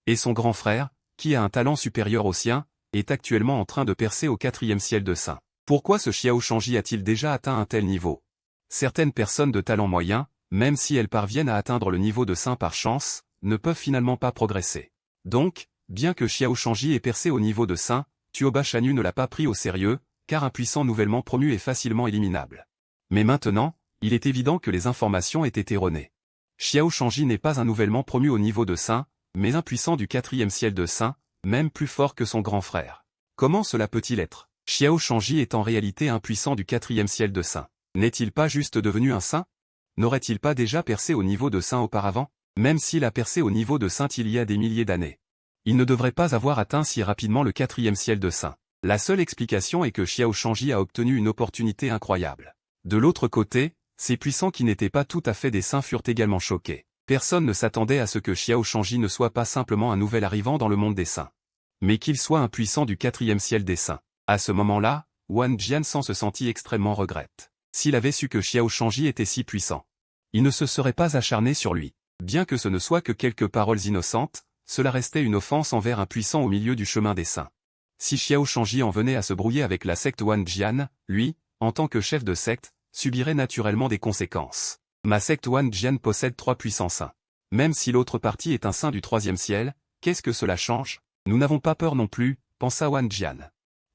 Speaker 1: Et son grand frère, qui a un talent supérieur au sien, est actuellement en train de percer au 4e ciel de saint. Pourquoi ce Xiao Shangji a-t-il déjà atteint un tel niveau? Certaines personnes de talent moyen, même si elles parviennent à atteindre le niveau de saint par chance, ne peuvent finalement pas progresser. Donc, bien que Xiao Shangji ait percé au niveau de Saint, Tuoba Shanyu ne l'a pas pris au sérieux, car un puissant nouvellement promu est facilement éliminable. Mais maintenant, il est évident que les informations étaient erronées. Xiao Shangji n'est pas un nouvellement promu au niveau de Saint, mais un puissant du 4e ciel de Saint, même plus fort que son grand frère. Comment cela peut-il être? Xiao Shangji est en réalité un puissant du 4e ciel de Saint. N'est-il pas juste devenu un saint? N'aurait-il pas déjà percé au niveau de Saint auparavant? Même s'il a percé au niveau de Saint il y a des milliers d'années. Il ne devrait pas avoir atteint si rapidement le 4e ciel de Saint. La seule explication est que Xiao Shangji a obtenu une opportunité incroyable. De l'autre côté, ces puissants qui n'étaient pas tout à fait des saints furent également choqués. Personne ne s'attendait à ce que Xiao Shangji ne soit pas simplement un nouvel arrivant dans le monde des saints, mais qu'il soit un puissant du 4e ciel des saints. À ce moment-là, Wang Jiansan se sentit extrêmement regrette. S'il avait su que Xiao Shangji était si puissant, il ne se serait pas acharné sur lui. Bien que ce ne soit que quelques paroles innocentes, cela restait une offense envers un puissant au milieu du chemin des saints. Si Xiao Shangji en venait à se brouiller avec la secte Wang Jian, lui, en tant que chef de secte, subirait naturellement des conséquences. Ma secte Wang Jian possède 3 puissants saints. Même si l'autre partie est un saint du 3e ciel, qu'est-ce que cela change? Nous n'avons pas peur non plus, pensa Wang Jian.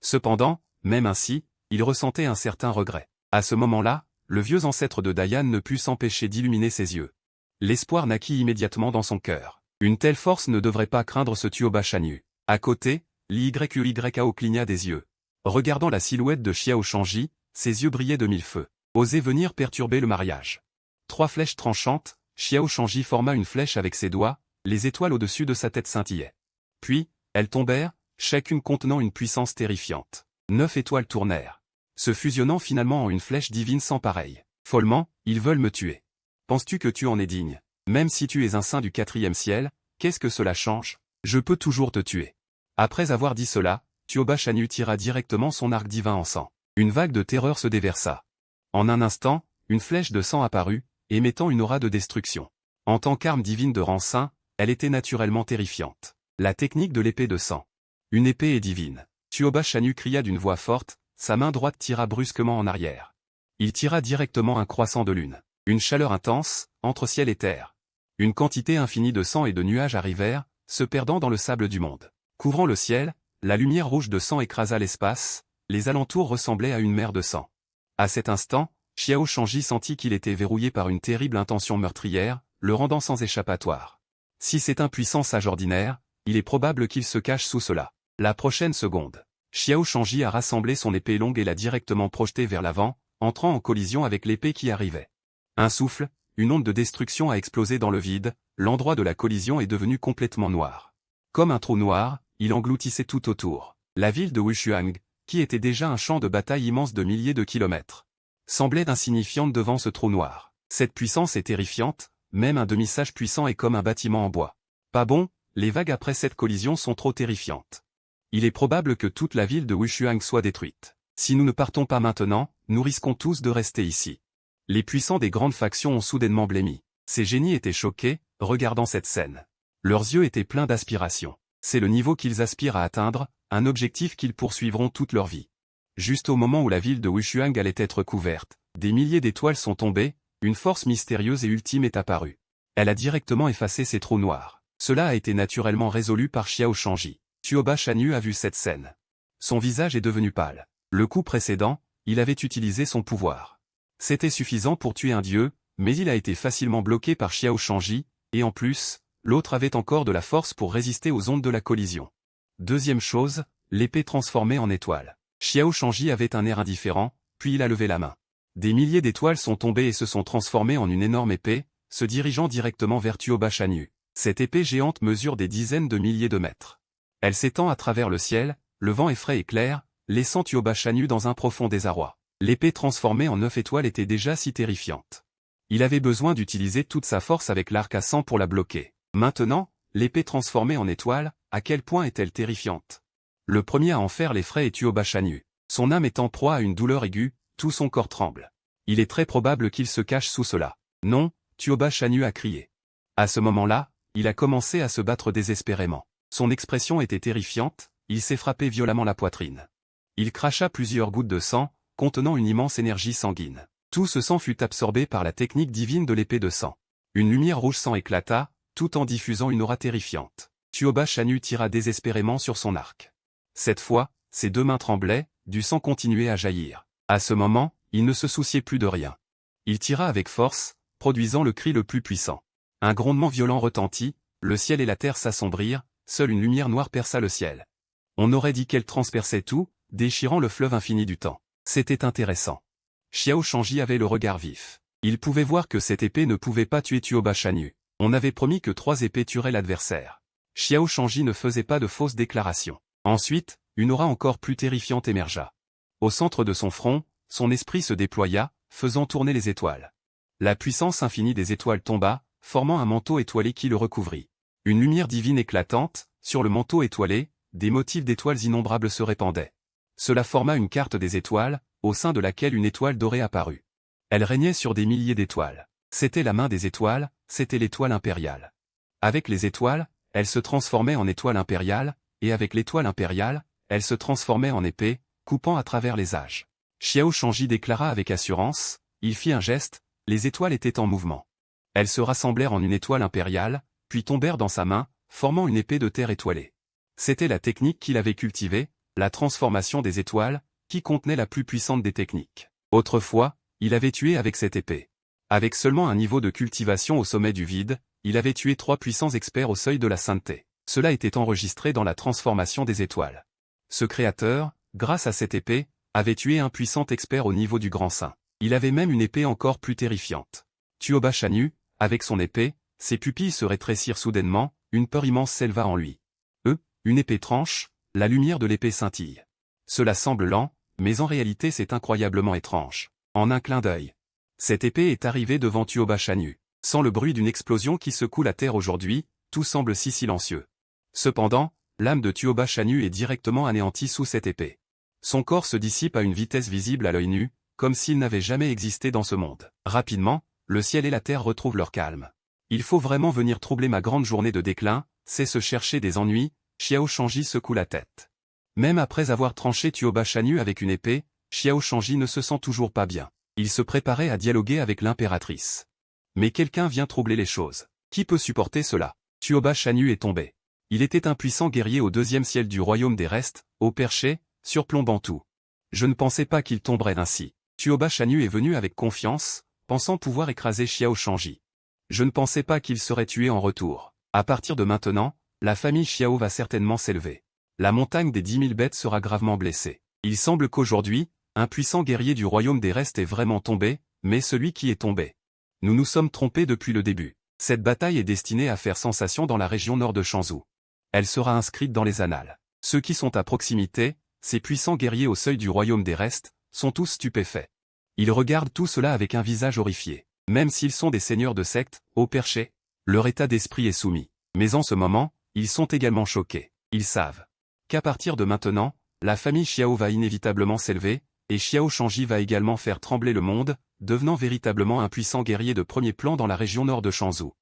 Speaker 1: Cependant, même ainsi, il ressentait un certain regret. À ce moment-là, le vieux ancêtre de Dayan ne put s'empêcher d'illuminer ses yeux. L'espoir naquit immédiatement dans son cœur. Une telle force ne devrait pas craindre ce Tuoba Shanyu. À côté, l'YUYAO cligna des yeux. Regardant la silhouette de Xiao Shangji, ses yeux brillaient de 1000 feux. Osez venir perturber le mariage. 3 flèches tranchantes, Xiao Shangji forma une flèche avec ses doigts, les étoiles au-dessus de sa tête scintillaient. Puis, elles tombèrent, chacune contenant une puissance terrifiante. 9 étoiles tournèrent, se fusionnant finalement en une flèche divine sans pareille. Follement, ils veulent me tuer. Penses-tu que tu en es digne? Même si tu es un saint du 4e ciel, qu'est-ce que cela change? Je peux toujours te tuer. Après avoir dit cela, Tuoba Shanyu tira directement son arc divin en sang. Une vague de terreur se déversa. En un instant, une flèche de sang apparut, émettant une aura de destruction. En tant qu'arme divine de rang saint, elle était naturellement terrifiante. La technique de l'épée de sang. Une épée est divine. Tuoba Shanyu cria d'une voix forte, sa main droite tira brusquement en arrière. Il tira directement un croissant de lune. Une chaleur intense, entre ciel et terre. Une quantité infinie de sang et de nuages arrivèrent, se perdant dans le sable du monde. Couvrant le ciel, la lumière rouge de sang écrasa l'espace, les alentours ressemblaient à une mer de sang. À cet instant, Xiao Shangji sentit qu'il était verrouillé par une terrible intention meurtrière, le rendant sans échappatoire. Si c'est un puissant sage ordinaire, il est probable qu'il se cache sous cela. La prochaine seconde, Xiao Shangji a rassemblé son épée longue et l'a directement projetée vers l'avant, entrant en collision avec l'épée qui arrivait. Un souffle, une onde de destruction a explosé dans le vide, l'endroit de la collision est devenu complètement noir. Comme un trou noir, il engloutissait tout autour. La ville de Wushuang, qui était déjà un champ de bataille immense de milliers de kilomètres, semblait insignifiante devant ce trou noir. Cette puissance est terrifiante, même un demi-sage puissant est comme un bâtiment en bois. Pas bon, les vagues après cette collision sont trop terrifiantes. Il est probable que toute la ville de Wushuang soit détruite. Si nous ne partons pas maintenant, nous risquons tous de rester ici. Les puissants des grandes factions ont soudainement blêmi. Ces génies étaient choqués, regardant cette scène. Leurs yeux étaient pleins d'aspiration. C'est le niveau qu'ils aspirent à atteindre, un objectif qu'ils poursuivront toute leur vie. Juste au moment où la ville de Wushuang allait être couverte, des milliers d'étoiles sont tombées, une force mystérieuse et ultime est apparue. Elle a directement effacé ces trous noirs. Cela a été naturellement résolu par Xiao Shangji. Tuoba Shanyu a vu cette scène. Son visage est devenu pâle. Le coup précédent, il avait utilisé son pouvoir. C'était suffisant pour tuer un dieu, mais il a été facilement bloqué par Xiao Shangji, et en plus, l'autre avait encore de la force pour résister aux ondes de la collision. Deuxième chose, l'épée transformée en étoile. Xiao Shangji avait un air indifférent, puis il a levé la main. Des milliers d'étoiles sont tombées et se sont transformées en une énorme épée, se dirigeant directement vers Tuoba Shanyu. Cette épée géante mesure des dizaines de milliers de mètres. Elle s'étend à travers le ciel, le vent est frais et clair, laissant Tuoba Shanyu dans un profond désarroi. L'épée transformée en 9 étoiles était déjà si terrifiante. Il avait besoin d'utiliser toute sa force avec l'arc à sang pour la bloquer. Maintenant, l'épée transformée en étoile, à quel point est-elle terrifiante? Le premier à en faire les frais est Tuoba Shanyu. Son âme est en proie à une douleur aiguë, tout son corps tremble. Il est très probable qu'il se cache sous cela. Non, Tuoba Shanyu a crié. À ce moment-là, il a commencé à se battre désespérément. Son expression était terrifiante, il s'est frappé violemment la poitrine. Il cracha plusieurs gouttes de sang, contenant une immense énergie sanguine. Tout ce sang fut absorbé par la technique divine de l'épée de sang. Une lumière rouge sang éclata, tout en diffusant une aura terrifiante. Tuoba Chanu tira désespérément sur son arc. Cette fois, ses deux mains tremblaient, du sang continuait à jaillir. À ce moment, il ne se souciait plus de rien. Il tira avec force, produisant le cri le plus puissant. Un grondement violent retentit, le ciel et la terre s'assombrirent, seule une lumière noire perça le ciel. On aurait dit qu'elle transperçait tout, déchirant le fleuve infini du temps. C'était intéressant. Xiao Shangji avait le regard vif. Il pouvait voir que cette épée ne pouvait pas tuer Tuoba Chanu. On avait promis que 3 épées tueraient l'adversaire. Xiao Shangji ne faisait pas de fausses déclarations. Ensuite, une aura encore plus terrifiante émergea. Au centre de son front, son esprit se déploya, faisant tourner les étoiles. La puissance infinie des étoiles tomba, formant un manteau étoilé qui le recouvrit. Une lumière divine éclatante, sur le manteau étoilé, des motifs d'étoiles innombrables se répandaient. Cela forma une carte des étoiles, au sein de laquelle une étoile dorée apparut. Elle régnait sur des milliers d'étoiles. C'était la main des étoiles, c'était l'étoile impériale. Avec les étoiles, elle se transformait en étoile impériale, et avec l'étoile impériale, elle se transformait en épée, coupant à travers les âges. Xiao Shangji déclara avec assurance, il fit un geste, les étoiles étaient en mouvement. Elles se rassemblèrent en une étoile impériale, puis tombèrent dans sa main, formant une épée de terre étoilée. C'était la technique qu'il avait cultivée, la transformation des étoiles, qui contenait la plus puissante des techniques. Autrefois, il avait tué avec cette épée. Avec seulement un niveau de cultivation au sommet du vide, il avait tué 3 puissants experts au seuil de la sainteté. Cela était enregistré dans la transformation des étoiles. Ce créateur, grâce à cette épée, avait tué un puissant expert au niveau du grand saint. Il avait même une épée encore plus terrifiante. Tuoba Chanu, avec son épée, ses pupilles se rétrécirent soudainement, une peur immense s'éleva en lui. Une épée tranche, la lumière de l'épée scintille. Cela semble lent, mais en réalité c'est incroyablement étrange. En un clin d'œil. Cette épée est arrivée devant Tuoba Chanu. Sans le bruit d'une explosion qui secoue la terre aujourd'hui, tout semble si silencieux. Cependant, l'âme de Tuoba Chanu est directement anéantie sous cette épée. Son corps se dissipe à une vitesse visible à l'œil nu, comme s'il n'avait jamais existé dans ce monde. Rapidement, le ciel et la terre retrouvent leur calme. Il faut vraiment venir troubler ma grande journée de déclin, c'est se chercher des ennuis, Xiao Shangji secoue la tête. Même après avoir tranché Tuoba Chanu avec une épée, Xiao Shangji ne se sent toujours pas bien. Il se préparait à dialoguer avec l'impératrice. Mais quelqu'un vient troubler les choses. Qui peut supporter cela? Tuoba Chanu est tombé. Il était un puissant guerrier au 2e ciel du royaume des restes, au perché, surplombant tout. Je ne pensais pas qu'il tomberait ainsi. Tuoba Chanu est venu avec confiance, pensant pouvoir écraser Xiao Shangji. Je ne pensais pas qu'il serait tué en retour. À partir de maintenant, la famille Xiao va certainement s'élever. La montagne des 10 000 bêtes sera gravement blessée. Il semble qu'aujourd'hui, un puissant guerrier du royaume des restes est vraiment tombé, mais celui qui est tombé. Nous nous sommes trompés depuis le début. Cette bataille est destinée à faire sensation dans la région nord de Shanzhou. Elle sera inscrite dans les annales. Ceux qui sont à proximité, ces puissants guerriers au seuil du royaume des restes, sont tous stupéfaits. Ils regardent tout cela avec un visage horrifié. Même s'ils sont des seigneurs de secte, au perché, leur état d'esprit est soumis. Mais en ce moment, ils sont également choqués. Ils savent qu'à partir de maintenant, la famille Xiao va inévitablement s'élever, et Xiao Shangji va également faire trembler le monde, devenant véritablement un puissant guerrier de premier plan dans la région nord de Shanzhou.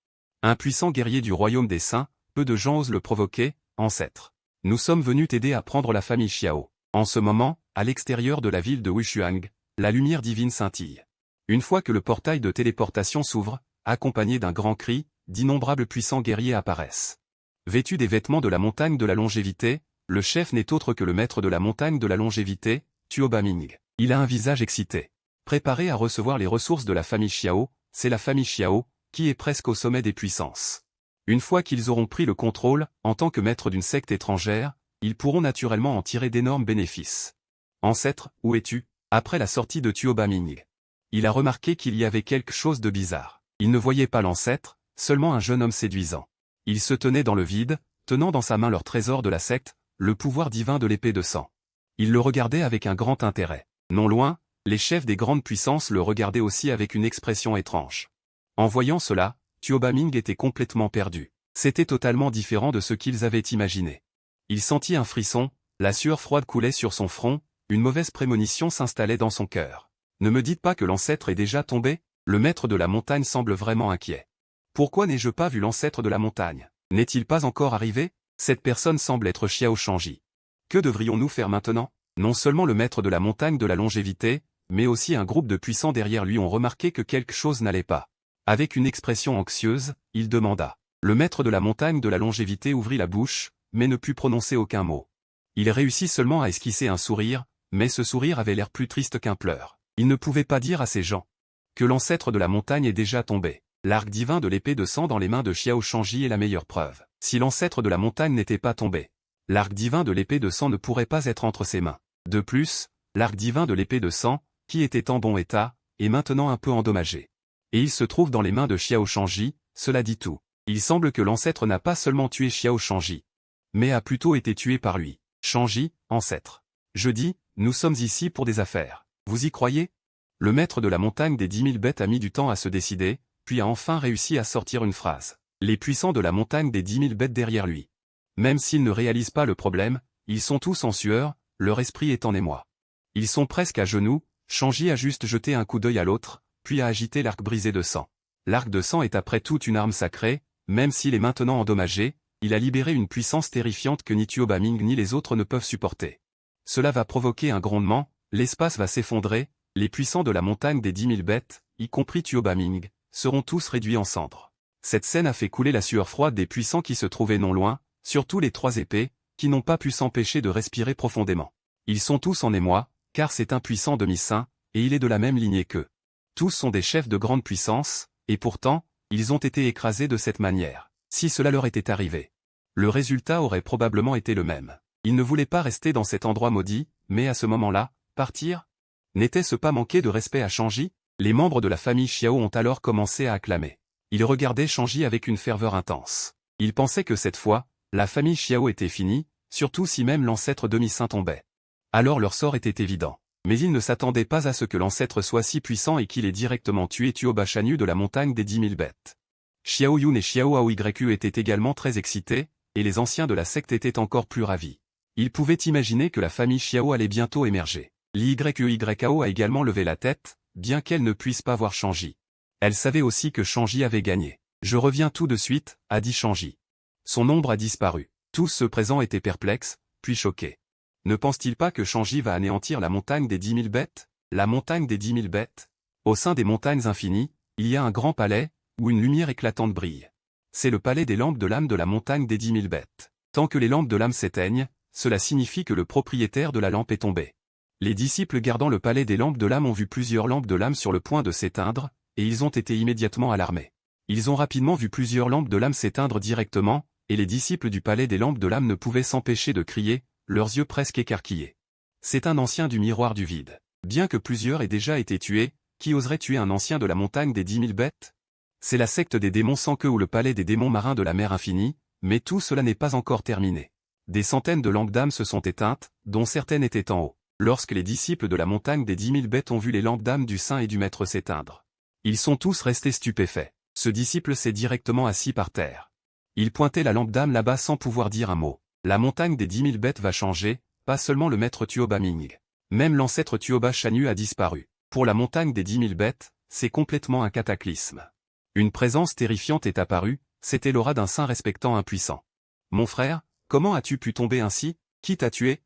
Speaker 1: Un puissant guerrier du royaume des saints, peu de gens osent le provoquer, ancêtre. Nous sommes venus t'aider à prendre la famille Xiao. En ce moment, à l'extérieur de la ville de Wushuang, la lumière divine scintille. Une fois que le portail de téléportation s'ouvre, accompagné d'un grand cri, d'innombrables puissants guerriers apparaissent. Vêtu des vêtements de la montagne de la longévité, le chef n'est autre que le maître de la montagne de la longévité, Tuoba Ming. Il a un visage excité. Préparé à recevoir les ressources de la famille Xiao, c'est la famille Xiao, qui est presque au sommet des puissances. Une fois qu'ils auront pris le contrôle, en tant que maître d'une secte étrangère, ils pourront naturellement en tirer d'énormes bénéfices. Ancêtre, où es-tu? Après la sortie de Tuoba Ming. Il a remarqué qu'il y avait quelque chose de bizarre. Il ne voyait pas l'ancêtre, seulement un jeune homme séduisant. Il se tenait dans le vide, tenant dans sa main leur trésor de la secte, le pouvoir divin de l'épée de sang. Il le regardait avec un grand intérêt. Non loin, les chefs des grandes puissances le regardaient aussi avec une expression étrange. En voyant cela, Tuoba Ming était complètement perdu. C'était totalement différent de ce qu'ils avaient imaginé. Il sentit un frisson, la sueur froide coulait sur son front, une mauvaise prémonition s'installait dans son cœur. Ne me dites pas que l'ancêtre est déjà tombé? Le maître de la montagne semble vraiment inquiet. Pourquoi n'ai-je pas vu l'ancêtre de la montagne? N'est-il pas encore arrivé? Cette personne semble être Xiao Shangji. Que devrions-nous faire maintenant? Non seulement le maître de la montagne de la longévité, mais aussi un groupe de puissants derrière lui ont remarqué que quelque chose n'allait pas. Avec une expression anxieuse, il demanda. Le maître de la montagne de la longévité ouvrit la bouche, mais ne put prononcer aucun mot. Il réussit seulement à esquisser un sourire, mais ce sourire avait l'air plus triste qu'un pleur. Il ne pouvait pas dire à ces gens que l'ancêtre de la montagne est déjà tombé. L'arc divin de l'épée de sang dans les mains de Xiao Shangji est la meilleure preuve. Si l'ancêtre de la montagne n'était pas tombé, l'arc divin de l'épée de sang ne pourrait pas être entre ses mains. De plus, l'arc divin de l'épée de sang, qui était en bon état, est maintenant un peu endommagé. Et il se trouve dans les mains de Xiao Shangji, cela dit tout. Il semble que l'ancêtre n'a pas seulement tué Xiao Shangji, mais a plutôt été tué par lui. Shangji, ancêtre. Je dis, nous sommes ici pour des affaires. Vous y croyez? Le maître de la montagne des 10 000 bêtes a mis du temps à se décider, puis a enfin réussi à sortir une phrase. Les puissants de la montagne des 10 000 bêtes derrière lui. Même s'ils ne réalisent pas le problème, ils sont tous en sueur, leur esprit est en émoi. Ils sont presque à genoux, Shangji a juste jeté un coup d'œil à l'autre, puis a agité l'arc brisé de sang. L'arc de sang est après tout une arme sacrée, même s'il est maintenant endommagé, il a libéré une puissance terrifiante que ni Tuo Baming ni les autres ne peuvent supporter. Cela va provoquer un grondement, l'espace va s'effondrer, les puissants de la montagne des 10 000 bêtes, y compris Tuo Baming, seront tous réduits en cendres. Cette scène a fait couler la sueur froide des puissants qui se trouvaient non loin, surtout les 3 épées, qui n'ont pas pu s'empêcher de respirer profondément. Ils sont tous en émoi, car c'est un puissant demi-saint, et il est de la même lignée qu'eux. Tous sont des chefs de grande puissance, et pourtant, ils ont été écrasés de cette manière. Si cela leur était arrivé, le résultat aurait probablement été le même. Ils ne voulaient pas rester dans cet endroit maudit, mais à ce moment-là, partir? N'était-ce pas manquer de respect à Shangji? Les membres de la famille Xiao ont alors commencé à acclamer. Ils regardaient Shangji avec une ferveur intense. Ils pensaient que cette fois, la famille Xiao était finie, surtout si même l'ancêtre demi-saint tombait. Alors leur sort était évident. Mais ils ne s'attendaient pas à ce que l'ancêtre soit si puissant et qu'il ait directement tué Tuo Bachanyu de la montagne des 10 000 bêtes. Xiao Yun et Xiao Aoyu étaient également très excités, et les anciens de la secte étaient encore plus ravis. Ils pouvaient imaginer que la famille Xiao allait bientôt émerger. L'YEYAO a également levé la tête, bien qu'elle ne puisse pas voir Shangji. Elle savait aussi que Shangji avait gagné. Je reviens tout de suite, a dit Shangji. Son ombre a disparu. Tous ceux présents étaient perplexes, puis choqués. Ne pense-t-il pas que Shangji va anéantir la montagne des 10 000 bêtes? La montagne des 10 000 bêtes? Au sein des montagnes infinies, il y a un grand palais, où une lumière éclatante brille. C'est le palais des lampes de l'âme de la montagne des 10 000 bêtes. Tant que les lampes de l'âme s'éteignent, cela signifie que le propriétaire de la lampe est tombé. Les disciples gardant le palais des lampes de l'âme ont vu plusieurs lampes de l'âme sur le point de s'éteindre, et ils ont été immédiatement alarmés. Ils ont rapidement vu plusieurs lampes de l'âme s'éteindre directement, et les disciples du palais des lampes de l'âme ne pouvaient s'empêcher de crier, leurs yeux presque écarquillés. C'est un ancien du miroir du vide. Bien que plusieurs aient déjà été tués, qui oserait tuer un ancien de la montagne des 10 000 bêtes? C'est la secte des démons sans queue ou le palais des démons marins de la mer infinie, mais tout cela n'est pas encore terminé. Des centaines de lampes d'âme se sont éteintes, dont certaines étaient en haut. Lorsque les disciples de la montagne des 10 000 bêtes ont vu les lampes d'âme du Saint et du Maître s'éteindre, ils sont tous restés stupéfaits. Ce disciple s'est directement assis par terre. Il pointait la lampe d'âme là-bas sans pouvoir dire un mot. La montagne des 10 000 bêtes va changer, pas seulement le maître Tuo Baming. Même l'ancêtre Tuo Bachanyu a disparu. Pour la montagne des 10 000 bêtes, c'est complètement un cataclysme. Une présence terrifiante est apparue, c'était l'aura d'un saint respectant un puissant. Mon frère, comment as-tu pu tomber ainsi? Qui t'a tué?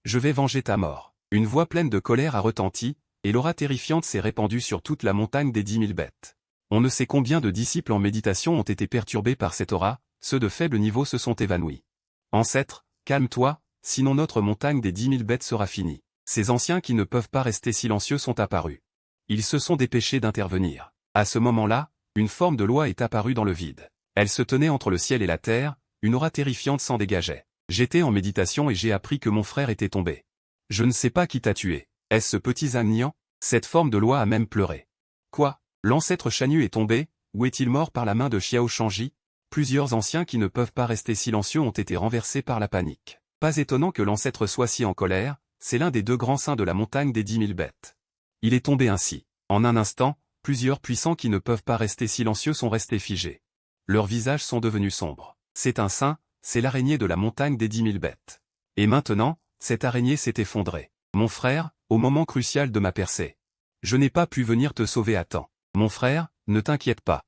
Speaker 1: Je vais venger ta mort. Une voix pleine de colère a retenti, et l'aura terrifiante s'est répandue sur toute la montagne des 10 000 bêtes. On ne sait combien de disciples en méditation ont été perturbés par cette aura, ceux de faible niveau se sont évanouis. Ancêtre, calme-toi, sinon notre montagne des 10 000 bêtes sera finie. Ces anciens qui ne peuvent pas rester silencieux sont apparus. Ils se sont dépêchés d'intervenir. À ce moment-là, une forme de loi est apparue dans le vide. Elle se tenait entre le ciel et la terre, une aura terrifiante s'en dégageait. J'étais en méditation et j'ai appris que mon frère était tombé. Je ne sais pas qui t'a tué. Est-ce ce petit Zhang? Cette forme de loi a même pleuré. Quoi? L'ancêtre Shanyu est tombé, ou est-il mort par la main de Xiao Shangji? Plusieurs anciens qui ne peuvent pas rester silencieux ont été renversés par la panique. Pas étonnant que l'ancêtre soit si en colère, c'est l'un des deux grands saints de la montagne des 10 000 bêtes. Il est tombé ainsi. En un instant, plusieurs puissants qui ne peuvent pas rester silencieux sont restés figés. Leurs visages sont devenus sombres. C'est un saint, c'est l'araignée de la montagne des 10 000 bêtes. Et maintenant, cette araignée s'est effondrée. Mon frère, au moment crucial de ma percée. Je n'ai pas pu venir te sauver à temps. Mon frère, ne t'inquiète pas.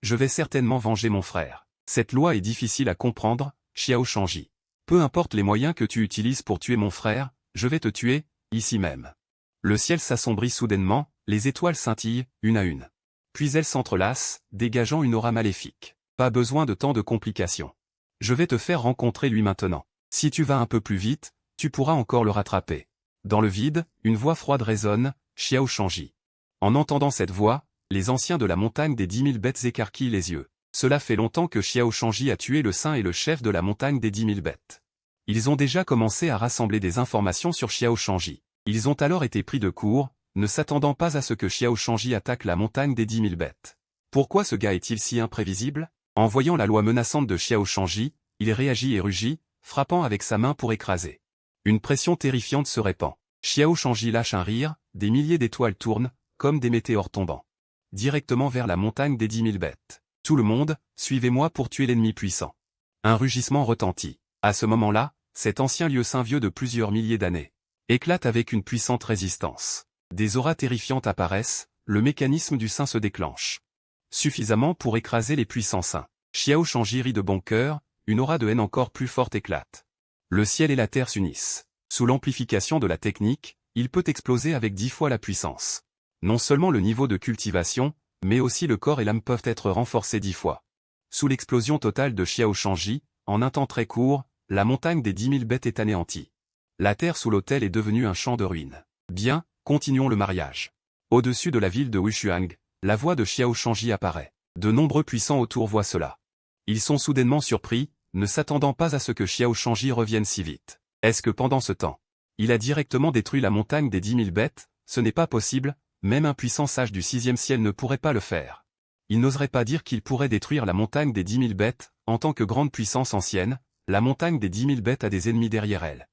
Speaker 1: Je vais certainement venger mon frère. Cette loi est difficile à comprendre, Xiao Shangji. Peu importe les moyens que tu utilises pour tuer mon frère, je vais te tuer, ici même. Le ciel s'assombrit soudainement, les étoiles scintillent, une à une. Puis elles s'entrelacent, dégageant une aura maléfique. Pas besoin de tant de complications. Je vais te faire rencontrer lui maintenant. Si tu vas un peu plus vite, tu pourras encore le rattraper. Dans le vide, une voix froide résonne, Xiao Shangji. En entendant cette voix, les anciens de la montagne des 10 000 bêtes écarquillent les yeux. Cela fait longtemps que Xiao Shangji a tué le saint et le chef de la montagne des 10 000 bêtes. Ils ont déjà commencé à rassembler des informations sur Xiao Shangji. Ils ont alors été pris de court, ne s'attendant pas à ce que Xiao Shangji attaque la montagne des 10 000 bêtes. Pourquoi ce gars est-il si imprévisible? En voyant la loi menaçante de Xiao Shangji, il réagit et rugit, frappant avec sa main pour écraser. Une pression terrifiante se répand. Xiao Shangji lâche un rire, des milliers d'étoiles tournent, comme des météores tombant. Directement vers la montagne des 10 000 bêtes. Tout le monde, suivez-moi pour tuer l'ennemi puissant. Un rugissement retentit. À ce moment-là, cet ancien lieu saint vieux de plusieurs milliers d'années éclate avec une puissante résistance. Des auras terrifiantes apparaissent, le mécanisme du saint se déclenche. Suffisamment pour écraser les puissants saints. Xiao Shangji rit de bon cœur, une aura de haine encore plus forte éclate. Le ciel et la terre s'unissent. Sous l'amplification de la technique, il peut exploser avec 10 fois la puissance. Non seulement le niveau de cultivation, mais aussi le corps et l'âme peuvent être renforcés 10 fois. Sous l'explosion totale de Xiao Shangji, en un temps très court, la montagne des 10 000 bêtes est anéantie. La terre sous l'autel est devenue un champ de ruines. Bien, continuons le mariage. Au-dessus de la ville de Wushuang, la voix de Xiao Shangji apparaît. De nombreux puissants autour voient cela. Ils sont soudainement surpris, ne s'attendant pas à ce que Xiao Shangji revienne si vite. Est-ce que pendant ce temps, il a directement détruit la montagne des 10 000 bêtes? Ce n'est pas possible, même un puissant sage du 6e ciel ne pourrait pas le faire. Il n'oserait pas dire qu'il pourrait détruire la montagne des 10 000 bêtes, en tant que grande puissance ancienne, la montagne des 10 000 bêtes a des ennemis derrière elle.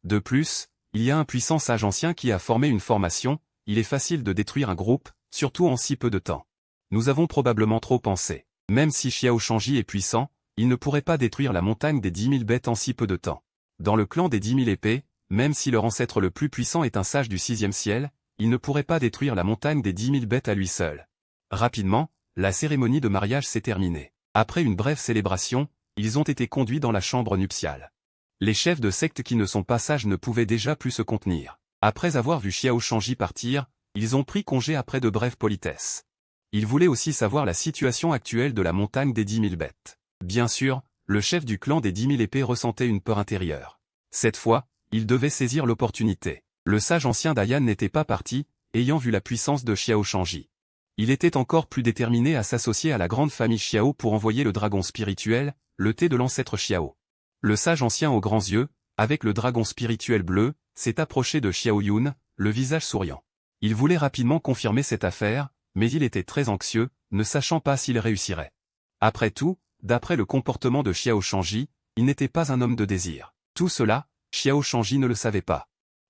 Speaker 1: De plus, il y a un puissant sage ancien qui a formé une formation, il est facile de détruire un groupe, surtout en si peu de temps. Nous avons probablement trop pensé. Même si Xiao Shangji est puissant, il ne pourrait pas détruire la montagne des 10 000 bêtes en si peu de temps. Dans le clan des 10 000 épées, même si leur ancêtre le plus puissant est un sage du 6e ciel, il ne pourrait pas détruire la montagne des 10 000 bêtes à lui seul. Rapidement, la cérémonie de mariage s'est terminée. Après une brève célébration, ils ont été conduits dans la chambre nuptiale. Les chefs de secte qui ne sont pas sages ne pouvaient déjà plus se contenir. Après avoir vu Xiao Shangji partir, ils ont pris congé après de brèves politesses. Ils voulaient aussi savoir la situation actuelle de la montagne des 10 000 bêtes. Bien sûr, le chef du clan des 10 000 épées ressentait une peur intérieure. Cette fois, il devait saisir l'opportunité. Le sage ancien Dayan n'était pas parti, ayant vu la puissance de Xiao Shangji. Il était encore plus déterminé à s'associer à la grande famille Xiao pour envoyer le dragon spirituel, le thé de l'ancêtre Xiao. Le sage ancien aux grands yeux, avec le dragon spirituel bleu, s'est approché de Xiao Yun, le visage souriant. Il voulait rapidement confirmer cette affaire, mais il était très anxieux, ne sachant pas s'il réussirait. Après tout, d'après le comportement de Xiao Shangji, il n'était pas un homme de désir. Tout cela, Xiao Shangji ne le savait pas.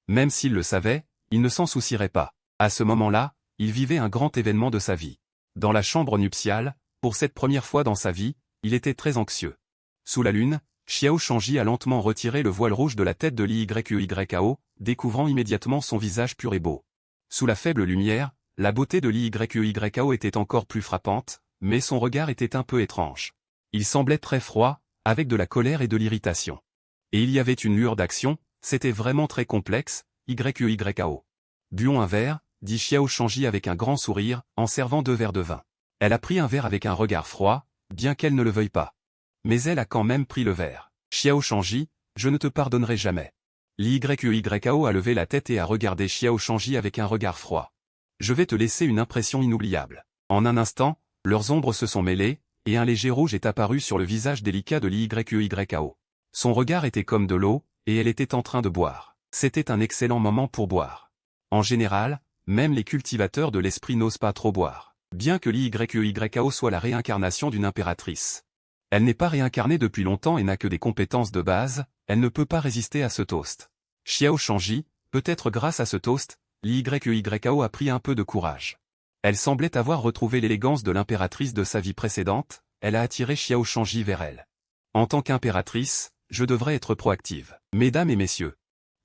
Speaker 1: Même s'il le savait, il ne s'en soucierait pas. À ce moment-là, il vivait un grand événement de sa vie. Dans la chambre nuptiale, pour cette première fois dans sa vie, il était très anxieux. Sous la lune, Xiao Shangji a lentement retiré le voile rouge de la tête de Liyao, découvrant immédiatement son visage pur et beau. Sous la faible lumière, la beauté de Liyao était encore plus frappante, mais son regard était un peu étrange. Il semblait très froid, avec de la colère et de l'irritation. Et il y avait une lueur d'action, c'était vraiment très complexe, Yao. Buvons un verre, dit Xiao Shangji avec un grand sourire, en servant 2 verres de vin. Elle a pris un verre avec un regard froid, bien qu'elle ne le veuille pas. Mais elle a quand même pris le verre. Xiao Shangji, je ne te pardonnerai jamais. Liyao a levé la tête et a regardé Xiao Shangji avec un regard froid. Je vais te laisser une impression inoubliable. En un instant, leurs ombres se sont mêlées, et un léger rouge est apparu sur le visage délicat de Liyao. Son regard était comme de l'eau, et elle était en train de boire. C'était un excellent moment pour boire. En général, même les cultivateurs de l'esprit n'osent pas trop boire. Bien que Liyao soit la réincarnation d'une impératrice. Elle n'est pas réincarnée depuis longtemps et n'a que des compétences de base, elle ne peut pas résister à ce toast. Xiao Shangji, peut-être grâce à ce toast, Liyao a pris un peu de courage. Elle semblait avoir retrouvé l'élégance de l'impératrice de sa vie précédente, elle a attiré Xiao Shangji vers elle. En tant qu'impératrice, je devrais être proactive. Mesdames et messieurs,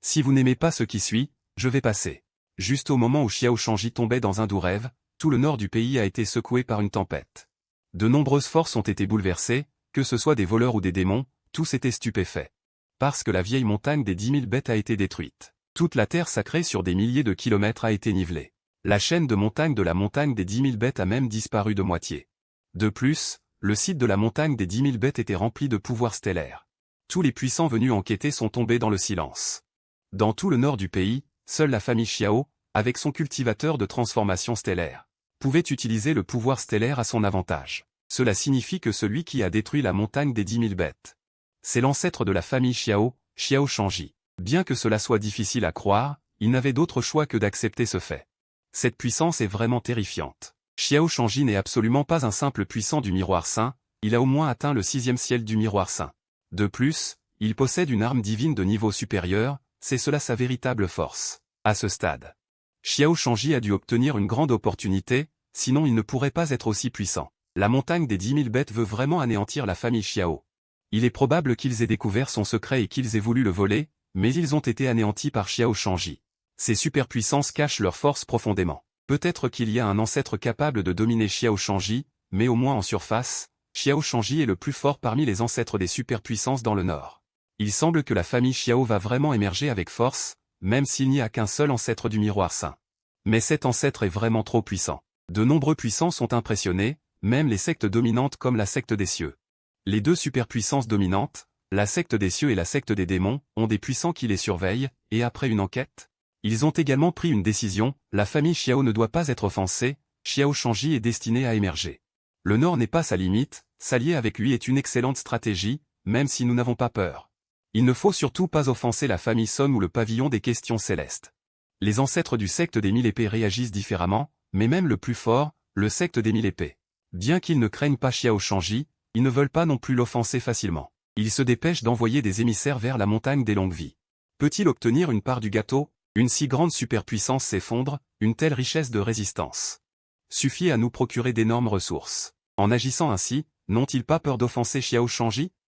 Speaker 1: si vous n'aimez pas ce qui suit, je vais passer. Juste au moment où Xiao Shangji tombait dans un doux rêve, tout le nord du pays a été secoué par une tempête. De nombreuses forces ont été bouleversées, que ce soit des voleurs ou des démons, tous étaient stupéfaits. Parce que la vieille montagne des 10 000 bêtes a été détruite. Toute la terre sacrée sur des milliers de kilomètres a été nivelée. La chaîne de montagne de la montagne des 10 000 bêtes a même disparu de moitié. De plus, le site de la montagne des 10 000 bêtes était rempli de pouvoirs stellaires. Tous les puissants venus enquêter sont tombés dans le silence. Dans tout le nord du pays, seule la famille Xiao, avec son cultivateur de transformation stellaire, pouvait utiliser le pouvoir stellaire à son avantage. Cela signifie que celui qui a détruit la montagne des 10 000 bêtes, c'est l'ancêtre de la famille Xiao, Xiao Shangji. Bien que cela soit difficile à croire, il n'avait d'autre choix que d'accepter ce fait. Cette puissance est vraiment terrifiante. Xiao Shangji n'est absolument pas un simple puissant du miroir saint, il a au moins atteint le 6e ciel du miroir saint. De plus, il possède une arme divine de niveau supérieur, c'est cela sa véritable force. À ce stade, Xiao Shangji a dû obtenir une grande opportunité, sinon il ne pourrait pas être aussi puissant. La montagne des 10 000 bêtes veut vraiment anéantir la famille Xiao. Il est probable qu'ils aient découvert son secret et qu'ils aient voulu le voler, mais ils ont été anéantis par Xiao Shangji. Ces superpuissances cachent leur force profondément. Peut-être qu'il y a un ancêtre capable de dominer Xiao Shangji, mais au moins en surface, Xiao Shangji est le plus fort parmi les ancêtres des superpuissances dans le nord. Il semble que la famille Xiao va vraiment émerger avec force, même s'il n'y a qu'un seul ancêtre du miroir saint. Mais cet ancêtre est vraiment trop puissant. De nombreux puissants sont impressionnés, même les sectes dominantes comme la secte des cieux. Les deux superpuissances dominantes, la secte des cieux et la secte des démons, ont des puissants qui les surveillent, et après une enquête, ils ont également pris une décision, la famille Xiao ne doit pas être offensée, Xiao Shangji est destiné à émerger. Le nord n'est pas sa limite, s'allier avec lui est une excellente stratégie, même si nous n'avons pas peur. Il ne faut surtout pas offenser la famille Song ou le pavillon des questions célestes. Les ancêtres du secte des 1000 épées réagissent différemment, mais même le plus fort, le secte des 1000 épées. Bien qu'ils ne craignent pas Xiao Shangji, ils ne veulent pas non plus l'offenser facilement. Ils se dépêchent d'envoyer des émissaires vers la montagne des longues vies. Peut-il obtenir une part du gâteau? Une si grande superpuissance s'effondre, une telle richesse de résistance suffit à nous procurer d'énormes ressources. En agissant ainsi, n'ont-ils pas peur d'offenser Xiao Shangji?